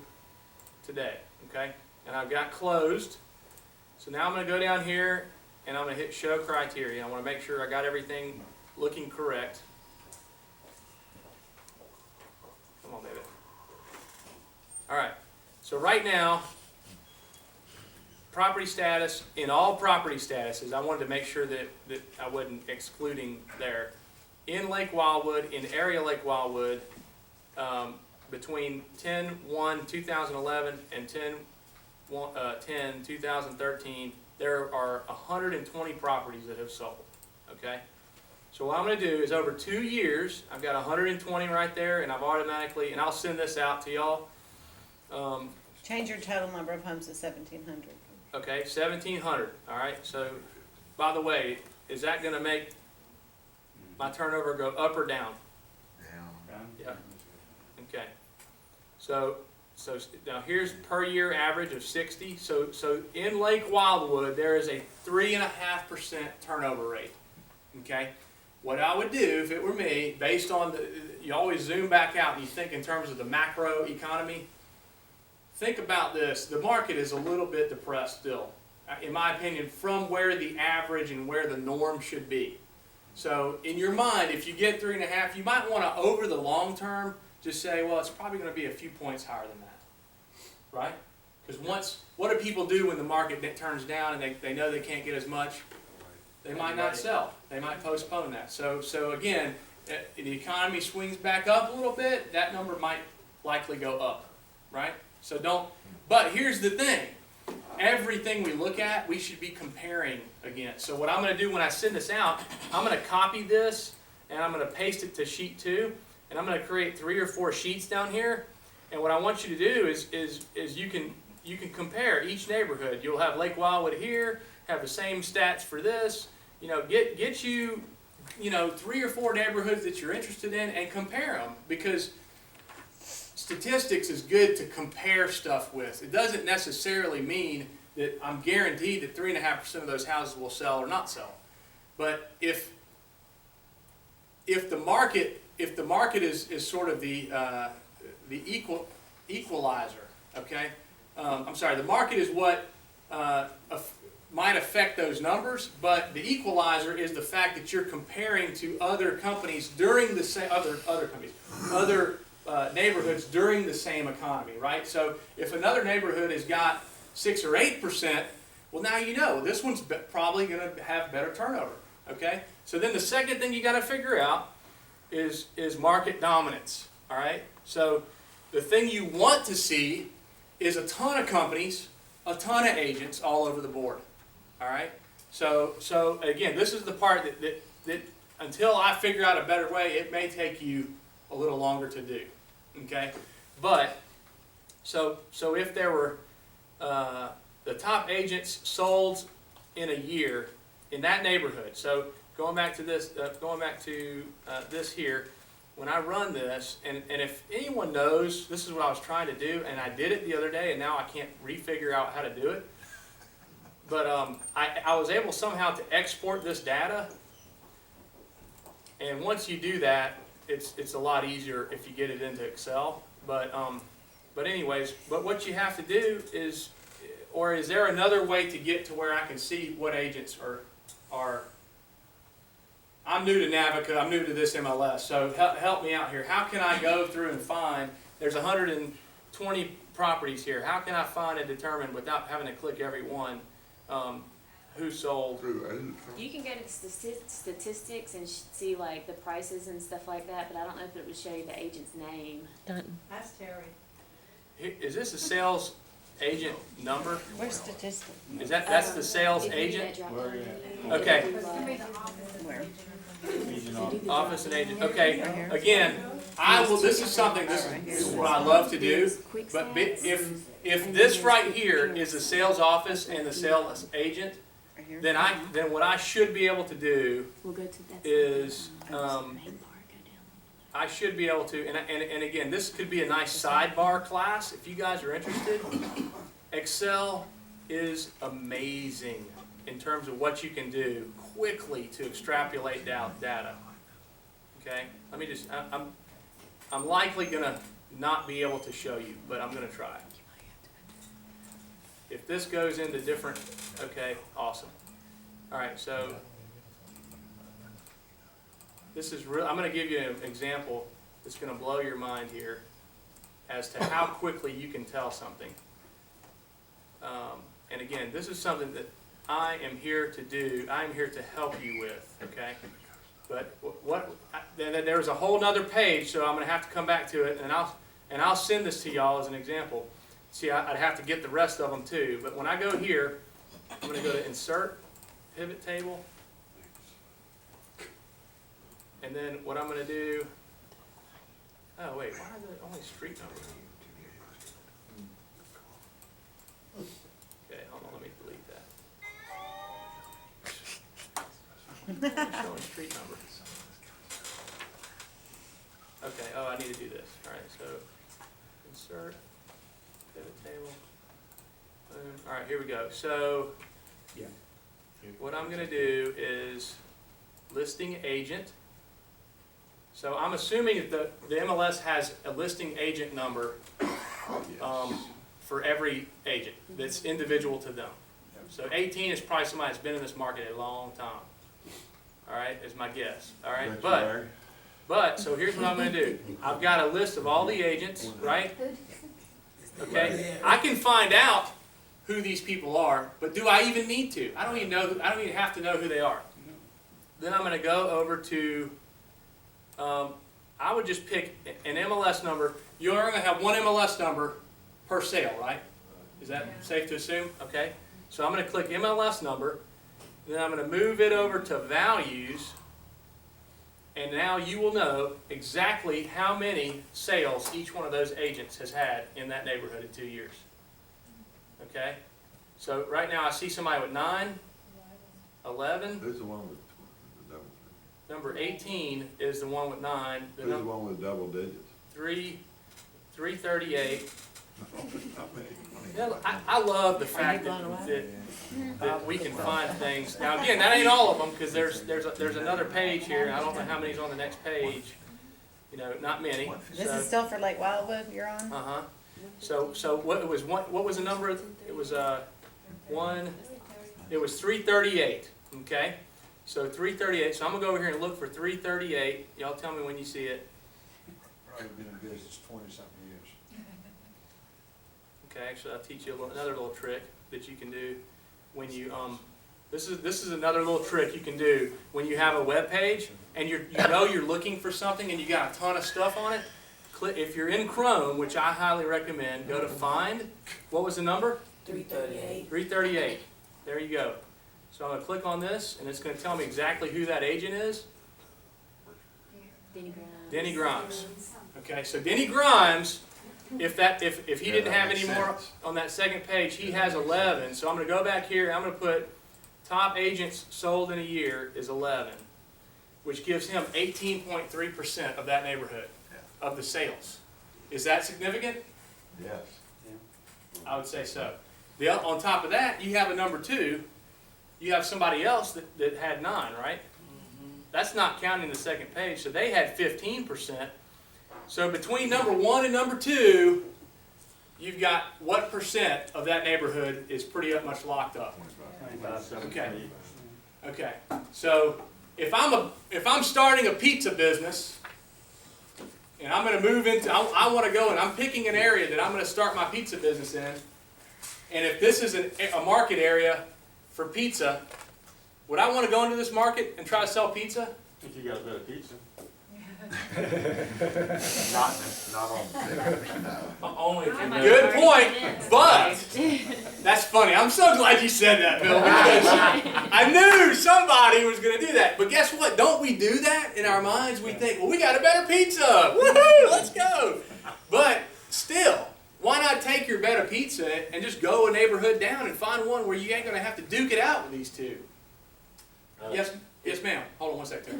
today, okay? And I've got closed. So now I'm going to go down here and I'm going to hit show criteria. I want to make sure I got everything looking correct. Come on, baby. All right. So right now, property status, in all property statuses, I wanted to make sure that I wasn't excluding there. In Lake Wildwood, in area Lake Wildwood, between 10/1/2011 and 10/10/2013, there are 120 properties that have sold, okay? So what I'm going to do is over 2 years, I've got 120 right there, and I've automatically, and I'll send this out to y'all. Change your total number of homes to 1,700. Okay, 1,700, all right? So, by the way, is that going to make my turnover go up or down? Down. Yeah. Okay. So now here's per year average of 60. So in Lake Wildwood, there is a 3.5% turnover rate, okay? What I would do if it were me, based on you always zoom back out and you think in terms of the macro economy. Think about this. The market is a little bit depressed still, in my opinion, from where the average and where the norm should be. So in your mind, if you get 3.5, you might want to, over the long term, just say, well, it's probably going to be a few points higher than that, right? Because what do people do when the market turns down and they know they can't get as much? They might not sell. They might postpone that. So again, if the economy swings back up a little bit, that number might likely go up, right? So but here's the thing. Everything we look at, we should be comparing against. So what I'm going to do when I send this out, I'm going to copy this and I'm going to paste it to sheet 2, and I'm going to create 3 or 4 sheets down here. And what I want you to do is you can compare each neighborhood. You'll have Lake Wildwood here, have the same stats for this. You know, get you 3 or 4 neighborhoods that you're interested in and compare them, because statistics is good to compare stuff with. It doesn't necessarily mean that I'm guaranteed that 3.5% of those houses will sell or not sell. But if the market is sort of the equalizer, okay? I'm sorry, the market is what might affect those numbers, but the equalizer is the fact that you're comparing to other companies during the same other neighborhoods during the same economy, right? So if another neighborhood has got 6 or 8%, well, now you know this one's probably going to have better turnover, okay? So then the second thing you got to figure out is market dominance, all right? So the thing you want to see is a ton of companies, a ton of agents all over the board, all right? So again, this is the part that until I figure out a better way, it may take you a little longer to do, okay? But so if there were the top agents sold in a year in that neighborhood, so going back to this here, when I run this, and if anyone knows, this is what I was trying to do, and I did it the other day, and now I can't refigure out how to do it. But I was able somehow to export this data, and once you do that, it's a lot easier if you get it into Excel. But anyways, but what you have to do is, or is there another way to get to where I can see what agents are? I'm new to Navica, I'm new to this MLS, so help me out here. How can I go through and find, there's 120 properties here, how can I find and determine without having to click every one, who sold? You can go to statistics and see like the prices and stuff like that, but I don't know if it would show you the agent's name. That's Terry. Is this a sales agent number? Where's statistics? Is that's the sales If you do agent? that drop down, Okay. it'll do, Where? Office and agent, okay, again, this is something, this is what I love to do, quick but stats. if this right here is the sales office and the sales agent, Right here? then what I should be able to do We'll go to that. is, Main bar, go down. I should be able to, and again, this could be a nice sidebar class if you guys are interested. Excel is amazing in terms of what you can do quickly to extrapolate data. Okay, let me just, I'm likely gonna not be able to show you, but I'm gonna try. If this goes into different, okay, awesome. All right, so this is real. I'm going to give you an example that's going to blow your mind here as to how quickly you can tell something. And again, this is something that I am here to do. I am here to help you with. Okay, but there's a whole nother page, so I'm going to have to come back to it, and I'll send this to y'all as an example. See, I'd have to get the rest of them too. But when I go here, I'm going to go to Insert, Pivot Table. And then what I'm going to do, oh wait, why are there only street numbers? Okay, hold on, let me delete that. It's showing street number. Okay, oh, I need to do this. All right, so insert, pivot table. Boom. All right, here we go. So what I'm going to do is listing agent. So I'm assuming that the MLS has a listing agent number for every agent that's individual to them. So 18 is probably somebody that's been in this market a long time. All right, is my guess. All right, but so here's what I'm going to do. I've got a list of all the agents, right? Okay, I can find out who these people are, but do I even need to? I don't even know. I don't even have to know who they are. Then I'm going to go over to. I would just pick an MLS number. You're going to have one MLS number per sale, right? Is that safe to assume? Okay. So I'm going to click MLS number. Then I'm going to move it over to values. And now you will know exactly how many sales each one of those agents has had in that neighborhood in 2 years. Okay? So right now I see somebody with 9, 11. Who's the one with the double? Number 18 is the one with 9. Who's the one with double digits? 338. You know, I love the fact that we can find things. Now again, that ain't all of them because there's another page here. I don't know how many's on the next page. You know, not many. This is still for Lake Wildwood you're on? Uh-huh. So what was the number? It was It was 338. Okay. So 338. So I'm gonna go over here and look for 338. Y'all tell me when you see it. Probably been in business 20-something years. Okay, actually, I'll teach you another little trick that you can do when you this is another little trick you can do when you have a web page and you know you're looking for something and you got a ton of stuff on it. If you're in Chrome, which I highly recommend, go to Find. What was the number? 338. 338. There you go. So I'm going to click on this, and it's going to tell me exactly who that agent is. Denny Grimes. Denny Grimes. Okay, so Denny Grimes, if he didn't have any more on that second page, he has 11. So I'm going to go back here, and I'm going to put top agents sold in a year is 11, which gives him 18.3% of that neighborhood of the sales. Is that significant? Yes. I would say so. On top of that, you have a number 2. You have somebody else that had 9, right? That's not counting the second page. So they had 15%. So between number 1 and number 2, you've got what percent of that neighborhood is pretty much locked up? 25, Okay. Okay. So if I'm starting a pizza business and I'm going to move into, I want to go and I'm picking an area that I'm going to start my pizza business in. And if this is a market area for pizza, would I want to go into this market and try to sell pizza? If you got a better pizza. Not on paper, no. Only, I might good already point, get in. but, that's funny, I'm so glad you said that, Bill, because I knew somebody was gonna do that. But guess what, don't we do that in our minds? We think, well, we got a better pizza, woohoo, let's go. But still, why not take your better pizza and just go a neighborhood down and find one where you ain't gonna have to duke it out with these two? Yes, yes ma'am, hold on one sec, Terry.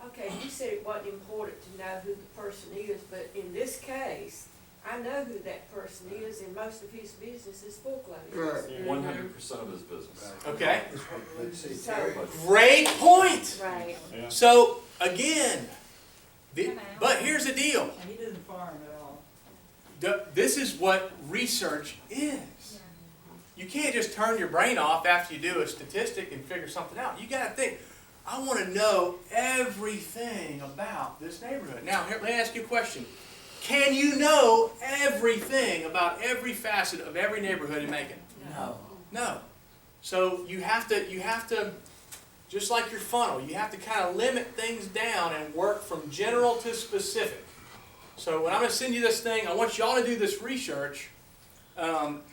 Okay, you said it wasn't important to know who the person is, but in this case, I know who that person is, and most of his business is foreclosures. 100% of his business. Okay, But see, Terry, great point. Right. So, again, but here's the deal. And he doesn't farm at all. This is what research is. You can't just turn your brain off after you do a statistic and figure something out. You got to think, I want to know everything about this neighborhood. Now, here, let me ask you a question. Can you know everything about every facet of every neighborhood in Macon? No. No. So you have to, just like your funnel, you have to kind of limit things down and work from general to specific. So when I'm going to send you this thing, I want y'all to do this research.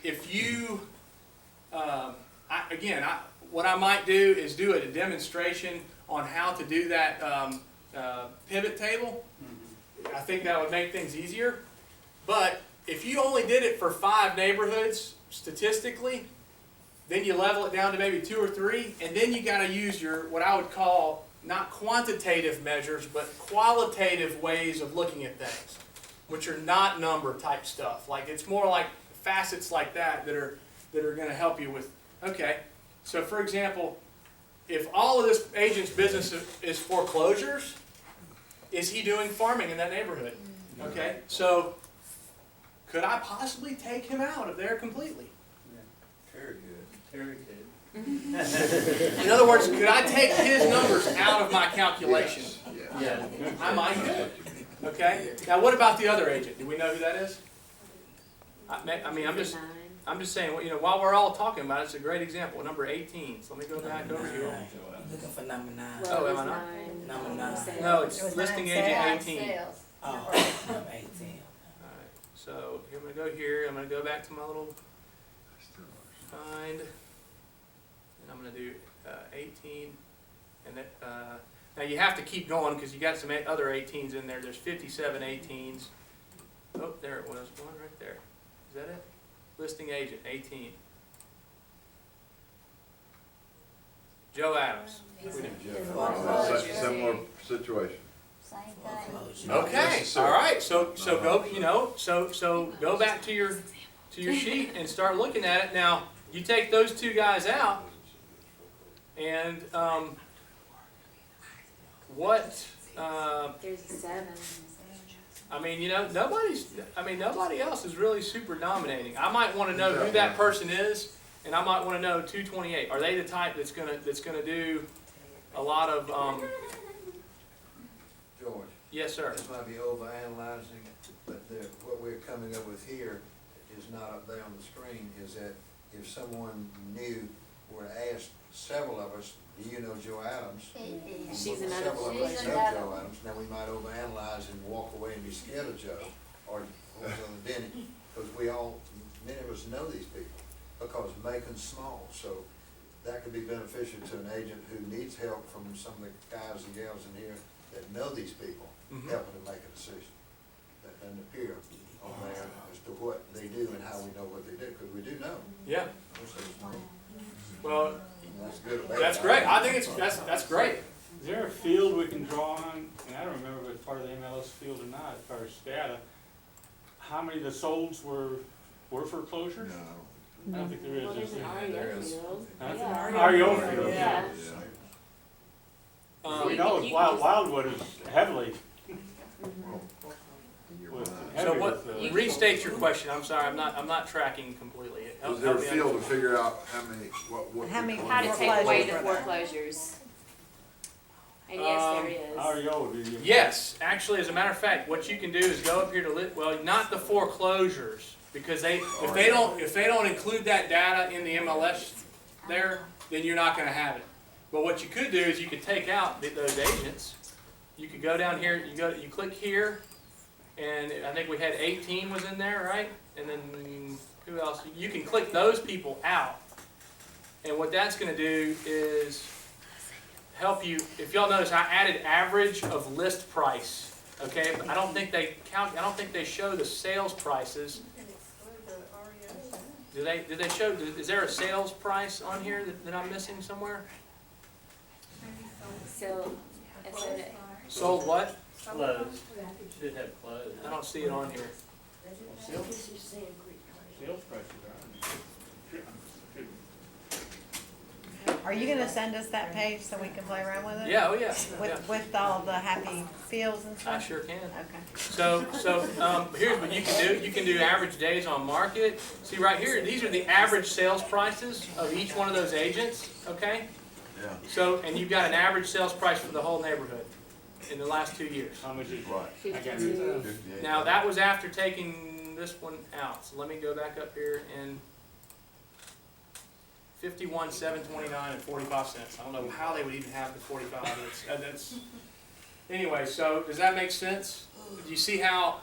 If you, what I might do is do a demonstration on how to do that pivot table. I think that would make things easier. But if you only did it for 5 neighborhoods, statistically, then you level it down to maybe 2 or 3, and then you got to use your, what I would call, not quantitative measures, but qualitative ways of looking at things, which are not number type stuff. Like, it's more like facets like that that are going to help you with, okay, so for example, if all of this agent's business is foreclosures, is he doing farming in that neighborhood? Okay, so could I possibly take him out of there completely? Terry good. Very good. In other words, could I take his numbers out of my calculation? Yeah. Yeah. I might could. Okay. Now, what about the other agent? Do we know who that is? I mean, I'm just saying. You know, while we're all talking about it, it's a great example. Number 18. So let me go back over here. Looking for number 9. Oh, am I not? Number 9. No, it's It was listing 9 agent sales. 18. Oh, number 18. All right. So I'm going to go here. I'm going to go back to my little find, and I'm going to do 18. And that, now you have to keep going because you got some other 18s in there. There's 57 18s. Oh, there it was. One right there. Is that it? Listing agent 18. Joe Adams. Similar situation. Okay. All right. So go. You know. So go back to your sheet and start looking at it. Now you take those 2 guys out, and what? There's 7. I mean, you know, nobody else is really super dominating. I might want to know who that person is, and I might want to know 228. Are they the type that's gonna do a lot of? George, Yes, sir. this might be overanalyzing, but what we're coming up with here is not up there on the screen, is that if someone new were to ask several of us, do you know Joe Adams? She's another. Several of us know Joe Adams, now we might overanalyze and walk away and be scared of Joe, or Denny, because many of us know these people, because Macon's small, so that could be beneficial to an agent who needs help from some of the guys and gals in here that know these people, helping to make a decision. That doesn't appear on there as to what they do and how we know what they do, because we do know. Yeah. Most of us know. Well, And that's good or bad. that's great. I think that's great. Is there a field we can draw on, and I don't remember if it's part of the MLS field or not, as far as data, how many of the solds were foreclosures? No. I don't think there is. Well, there's an REO field. Huh? Yeah. REO field, Yeah. We know Wildwood is heavily. So what? Restate your question. I'm sorry. I'm not tracking completely. Is there a field to figure out how many, what? How many How to take away the Foreclosures. foreclosures. And yes, there is. REO would be. Yes, actually, as a matter of fact, what you can do is go up here to well, not the foreclosures, because if they don't include that data in the MLS there, then you're not going to have it. But what you could do is you could take out those agents you could go down here, you click here, and I think we had 18 was in there, right? And then who else? You can click those people out. And what that's going to do is help you. If y'all notice, I added average of list price. Okay, but I don't think they show the sales prices. You can exclude the REO. Do they show? Is there a sales price on here that I'm missing somewhere? So, Sold what? Closed, should have closed. I don't see it on here. This is Sand Creek. Sales prices are Are you gonna send us that page so we can play around with it? Yeah, oh yeah. With all the happy fields and I stuff? sure can. Okay. So here's what you can do. You can do average days on market. See right here, these are the average sales prices of each one of those agents, okay? Yeah. So, and you've got an average sales price for the whole neighborhood in the last 2 years. How much is Right. I got it. 58. Now, that was after taking this one out. So let me go back up here and 51,729 and 45 cents. I don't know how they would even have the 45. That's anyway. So does that make sense? Do you see how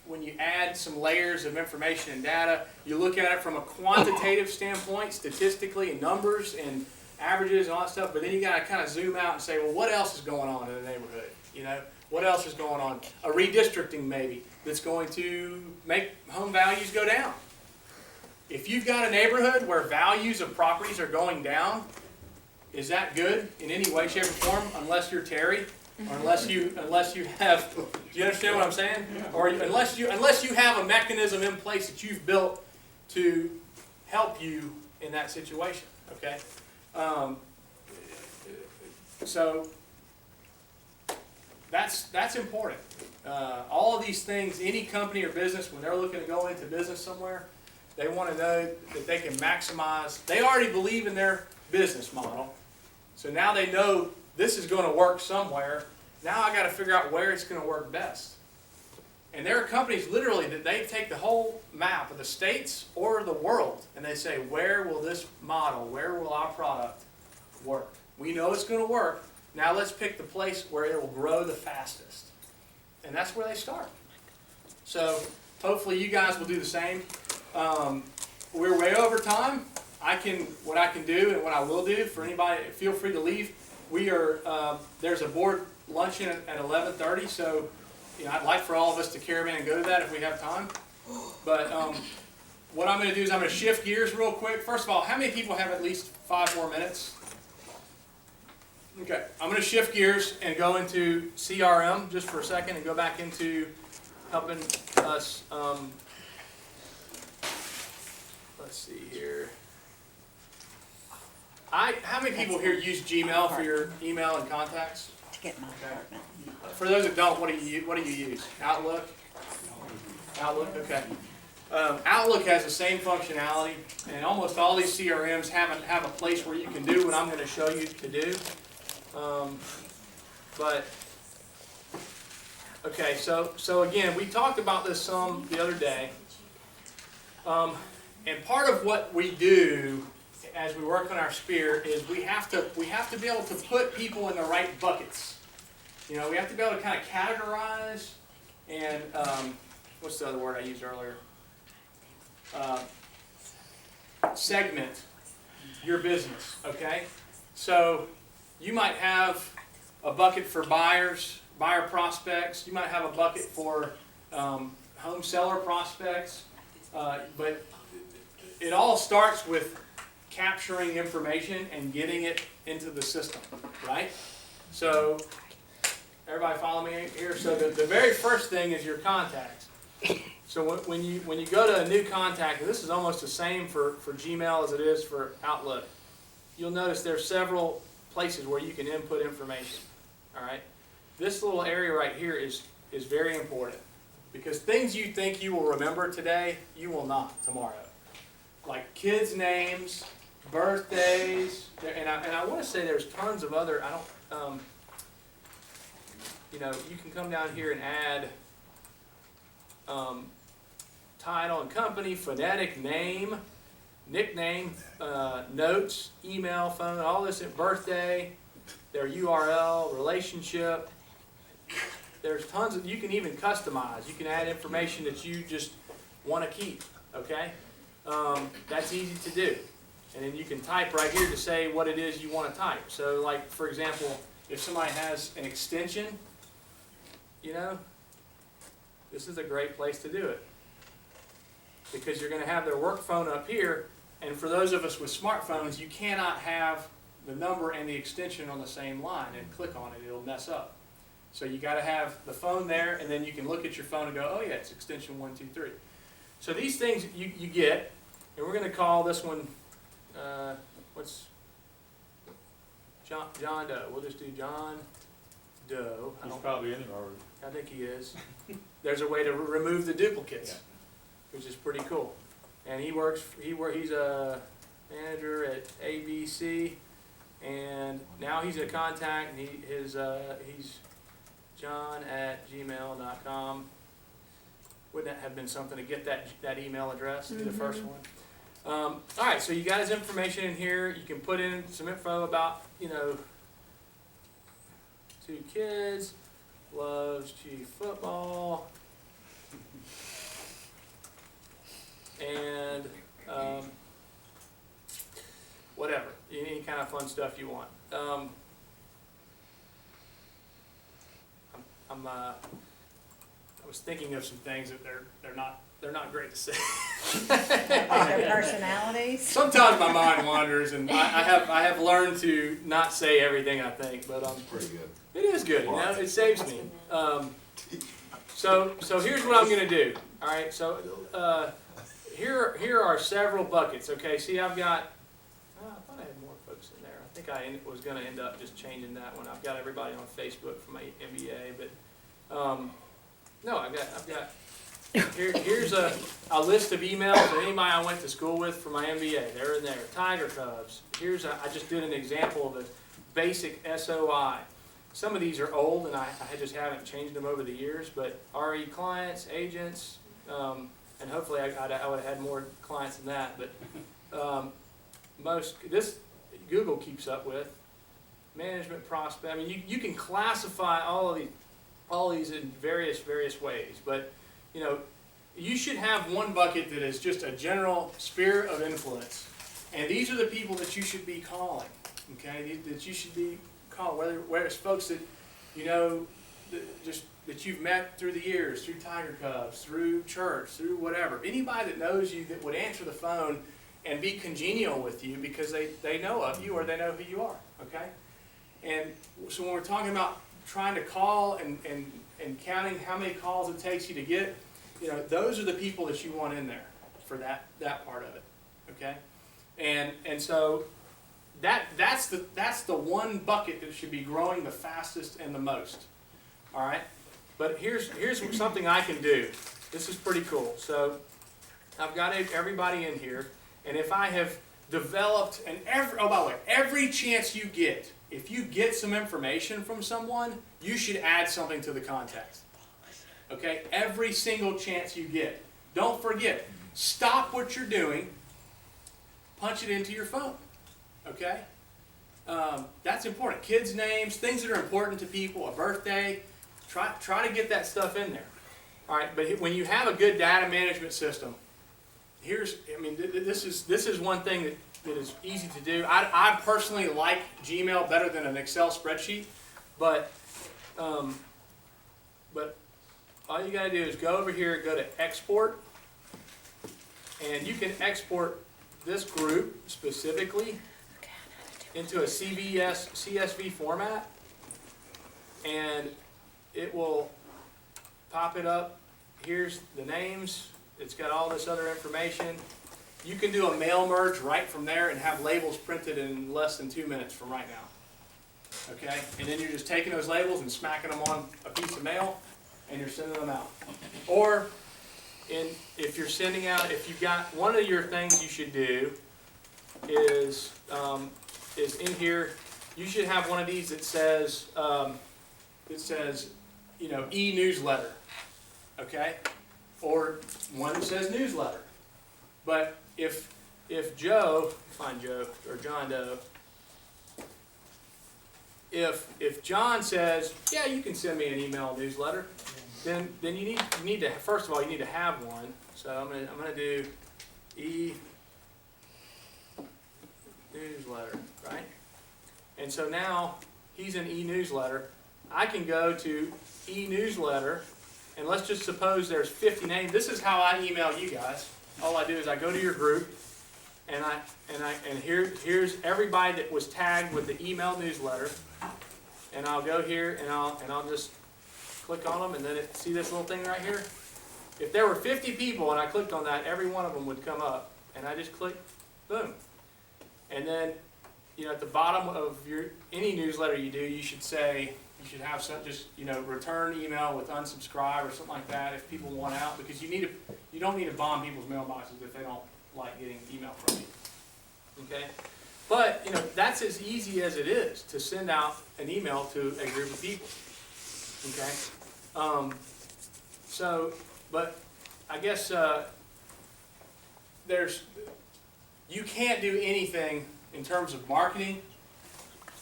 when you add some layers of information and data, you look at it from a quantitative standpoint, statistically, and numbers and averages and all that stuff, but then you got to kind of zoom out and say, well, what else is going on in the neighborhood? You know, what else is going on? A redistricting maybe that's going to make home values go down. If you've got a neighborhood where values of properties are going down, is that good in any way, shape, or form? Unless you're Terry, or unless you have. Do you understand what I'm saying? Or unless you have a mechanism in place that you've built to help you in that situation. Okay. So that's important. All of these things, any company or business, when they're looking to go into business somewhere, they want to know that they can maximize. They already believe in their business model, so now they know this is going to work somewhere. Now I got to figure out where it's going to work best. And there are companies literally that they take the whole map of the states or the world and they say, where will this model, where will our product work? We know it's going to work. Now let's pick the place where it will grow the fastest. And that's where they start. So hopefully you guys will do the same. We're way over time. What I can do and what I will do for anybody, feel free to leave. We are, there's a board luncheon at 11:30, so you know, I'd like for all of us to caravan and go to that if we have time. But what I'm going to do is I'm going to shift gears real quick. First of all, how many people have at least 5 more minutes? Okay, I'm going to shift gears and go into CRM just for a second and go back into helping us. Let's see here. How many people here use Gmail for your email and contacts? To get my apartment. For those that don't, what do you use? Outlook? Outlook, okay. Outlook has the same functionality, and almost all these CRMs have a place where you can do what I'm going to show you to do. But okay, so again, we talked about this some the other day, and part of what we do as we work on our sphere is we have to be able to put people in the right buckets. You know, we have to be able to kind of categorize and what's the other word I used earlier? Segment your business. Okay, so you might have a bucket for buyer prospects. You might have a bucket for home seller prospects, but it all starts with capturing information and getting it into the system, right? So, everybody follow me here? So the very first thing is your contacts. So when you go to a new contact, and this is almost the same for Gmail as it is for Outlook, you'll notice there's several places where you can input information, all right? This little area right here is very important because things you think you will remember today, you will not tomorrow. Like kids' names, birthdays, and I want to say there's tons of other, you know, you can come down here and add title and company, phonetic name, nickname, notes, email, phone, all this, birthday, their URL, relationship. There's tons of, you can even customize. You can add information that you just want to keep, okay? That's easy to do. And then you can type right here to say what it is you want to type. So like, for example, if somebody has an extension, you know, this is a great place to do it. Because you're going to have their work phone up here, and for those of us with smartphones, you cannot have the number and the extension on the same line and click on it, it'll mess up. So you got to have the phone there, and then you can look at your phone and go, oh yeah, it's extension 123. So these things you get, and we're going to call this one, what's John Doe. We'll just do John Doe. He's probably in it already. I think he is. There's a way to remove the duplicates, which is pretty cool. And he's a manager at ABC, and now he's a contact, and he's john@gmail.com. Wouldn't that have been something to get that email address, be the first one? All right, so you got his information in here. You can put in some info about, you know, 2 kids, loves Chief football, and whatever, any kind of fun stuff you want. I was thinking of some things that they're not great to say. Their personalities. Sometimes my mind wanders, and I have learned to not say everything I think, but Pretty good. it is good. You know, it saves me. So here's what I'm going to do. All right. So here are several buckets. Okay. See, I've got. I thought I had more folks in there. I think I was going to end up just changing that one. I've got everybody on Facebook for my MBA, but no, I've got. Here's a list of emails of anybody I went to school with for my MBA. They're in there. Tiger Cubs. I just did an example of a basic SOI. Some of these are old, and I just haven't changed them over the years, but RE clients, agents, and hopefully I would have had more clients than that, but this Google keeps up with. Management prospect. I mean, you can classify all these in various ways, but you know, you should have one bucket that is just a general sphere of influence, and these are the people that you should be calling. Okay, that you should be calling, whether it's folks that you know, that you've met through the years, through Tiger Cubs, through church, through whatever. Anybody that knows you that would answer the phone and be congenial with you because they know of you or they know who you are. Okay, and so when we're talking about trying to call and counting how many calls it takes you to get, you know, those are the people that you want in there for that part of it, okay? And so that's the one bucket that should be growing the fastest and the most, all right? But here's something I can do. This is pretty cool. So I've got everybody in here, and if I have developed by the way, every chance you get, if you get some information from someone, you should add something to the contacts. Okay? Every single chance you get. Don't forget, stop what you're doing, punch it into your phone. Okay? That's important. Kids' names, things that are important to people, a birthday, try to get that stuff in there. All right, but when you have a good data management system, this is one thing that is easy to do. I personally like Gmail better than an Excel spreadsheet, but all you got to do is go over here, go to export, and you can export this group specifically into a CSV format, and it will pop it up. Here's the names. It's got all this other information. You can do a mail merge right from there and have labels printed in less than 2 minutes from right now. Okay? And then you're just taking those labels and smacking them on a piece of mail, and you're sending them out. Or if you're sending out, if you've got one of your things you should do is in here. You should have one of these that says you know, e-newsletter. Okay? Or one that says newsletter. But if Joe, find Joe or John Doe, if John says, yeah, you can send me an email newsletter, then you need to, first of all, you need to have one. So I'm gonna do e-newsletter, right? And so now he's in e-newsletter. I can go to e-newsletter, and let's just suppose there's 50 names. This is how I email you guys. All I do is I go to your group, and here's everybody that was tagged with the email newsletter, and I'll go here and I'll just click on them, and then see this little thing right here. If there were 50 people and I clicked on that, every one of them would come up, and I just click, boom, and then at the bottom of any newsletter you do, you should say. You should have some, just, return email with unsubscribe or something like that if people want out, because you don't need to bomb people's mailboxes if they don't like getting email from you. Okay? But, that's as easy as it is to send out an email to a group of people. Okay? But I guess you can't do anything in terms of marketing,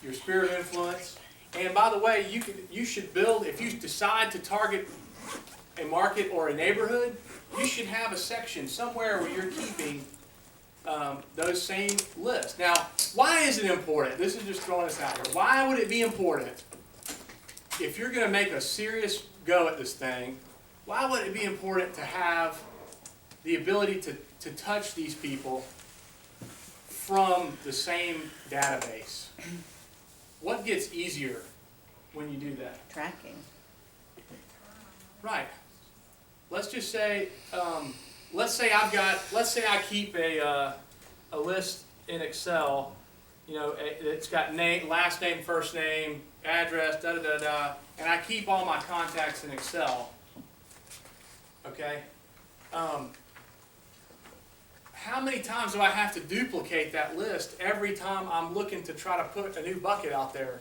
your sphere of influence. And by the way, you should build, if you decide to target a market or a neighborhood, you should have a section somewhere where you're keeping those same lists. Now, why is it important? This is just throwing this out here. Why would it be important if you're going to make a serious go at this thing? Why would it be important to have the ability to touch these people from the same database? What gets easier when you do that? Tracking. Right. Let's just say, let's say I keep a list in Excel. It's got name, last name, first name, address, da da da da, and I keep all my contacts in Excel. Okay. How many times do I have to duplicate that list every time I'm looking to try to put a new bucket out there?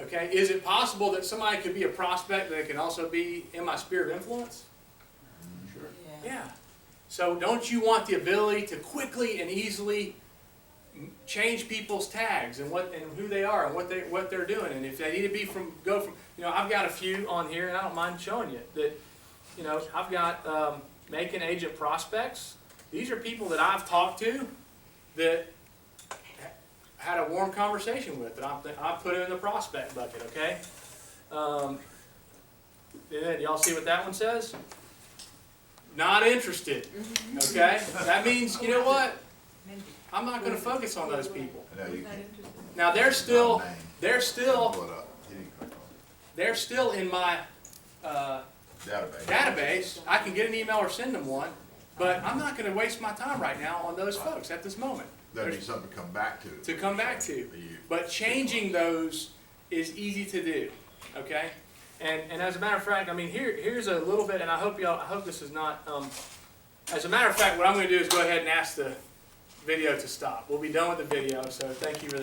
Okay, is it possible that somebody could be a prospect that can also be in my sphere of influence? Sure. Yeah. So don't you want the ability to quickly and easily change people's tags and who they are and what they're doing, and if they need to go from I've got a few on here, and I don't mind showing you that I've got making agent prospects. These are people that I've talked to that had a warm conversation with that I put in the prospect bucket, okay? Y'all see what that one says? Not interested, okay? That means, you know what? I'm not going to focus on those people. No, you can't. Now they're still Pull it up. He didn't click on they're still in my it. database. I can get an email or send them one. But I'm not going to waste my time right now on those folks at this moment. That'd be something to come back to. But changing those is easy to do, okay? And as a matter of fact, I mean, here's a little bit, and I hope this is not. As a matter of fact, what I'm going to do is go ahead and ask the video to stop. We'll be done with the video, so thank you for that.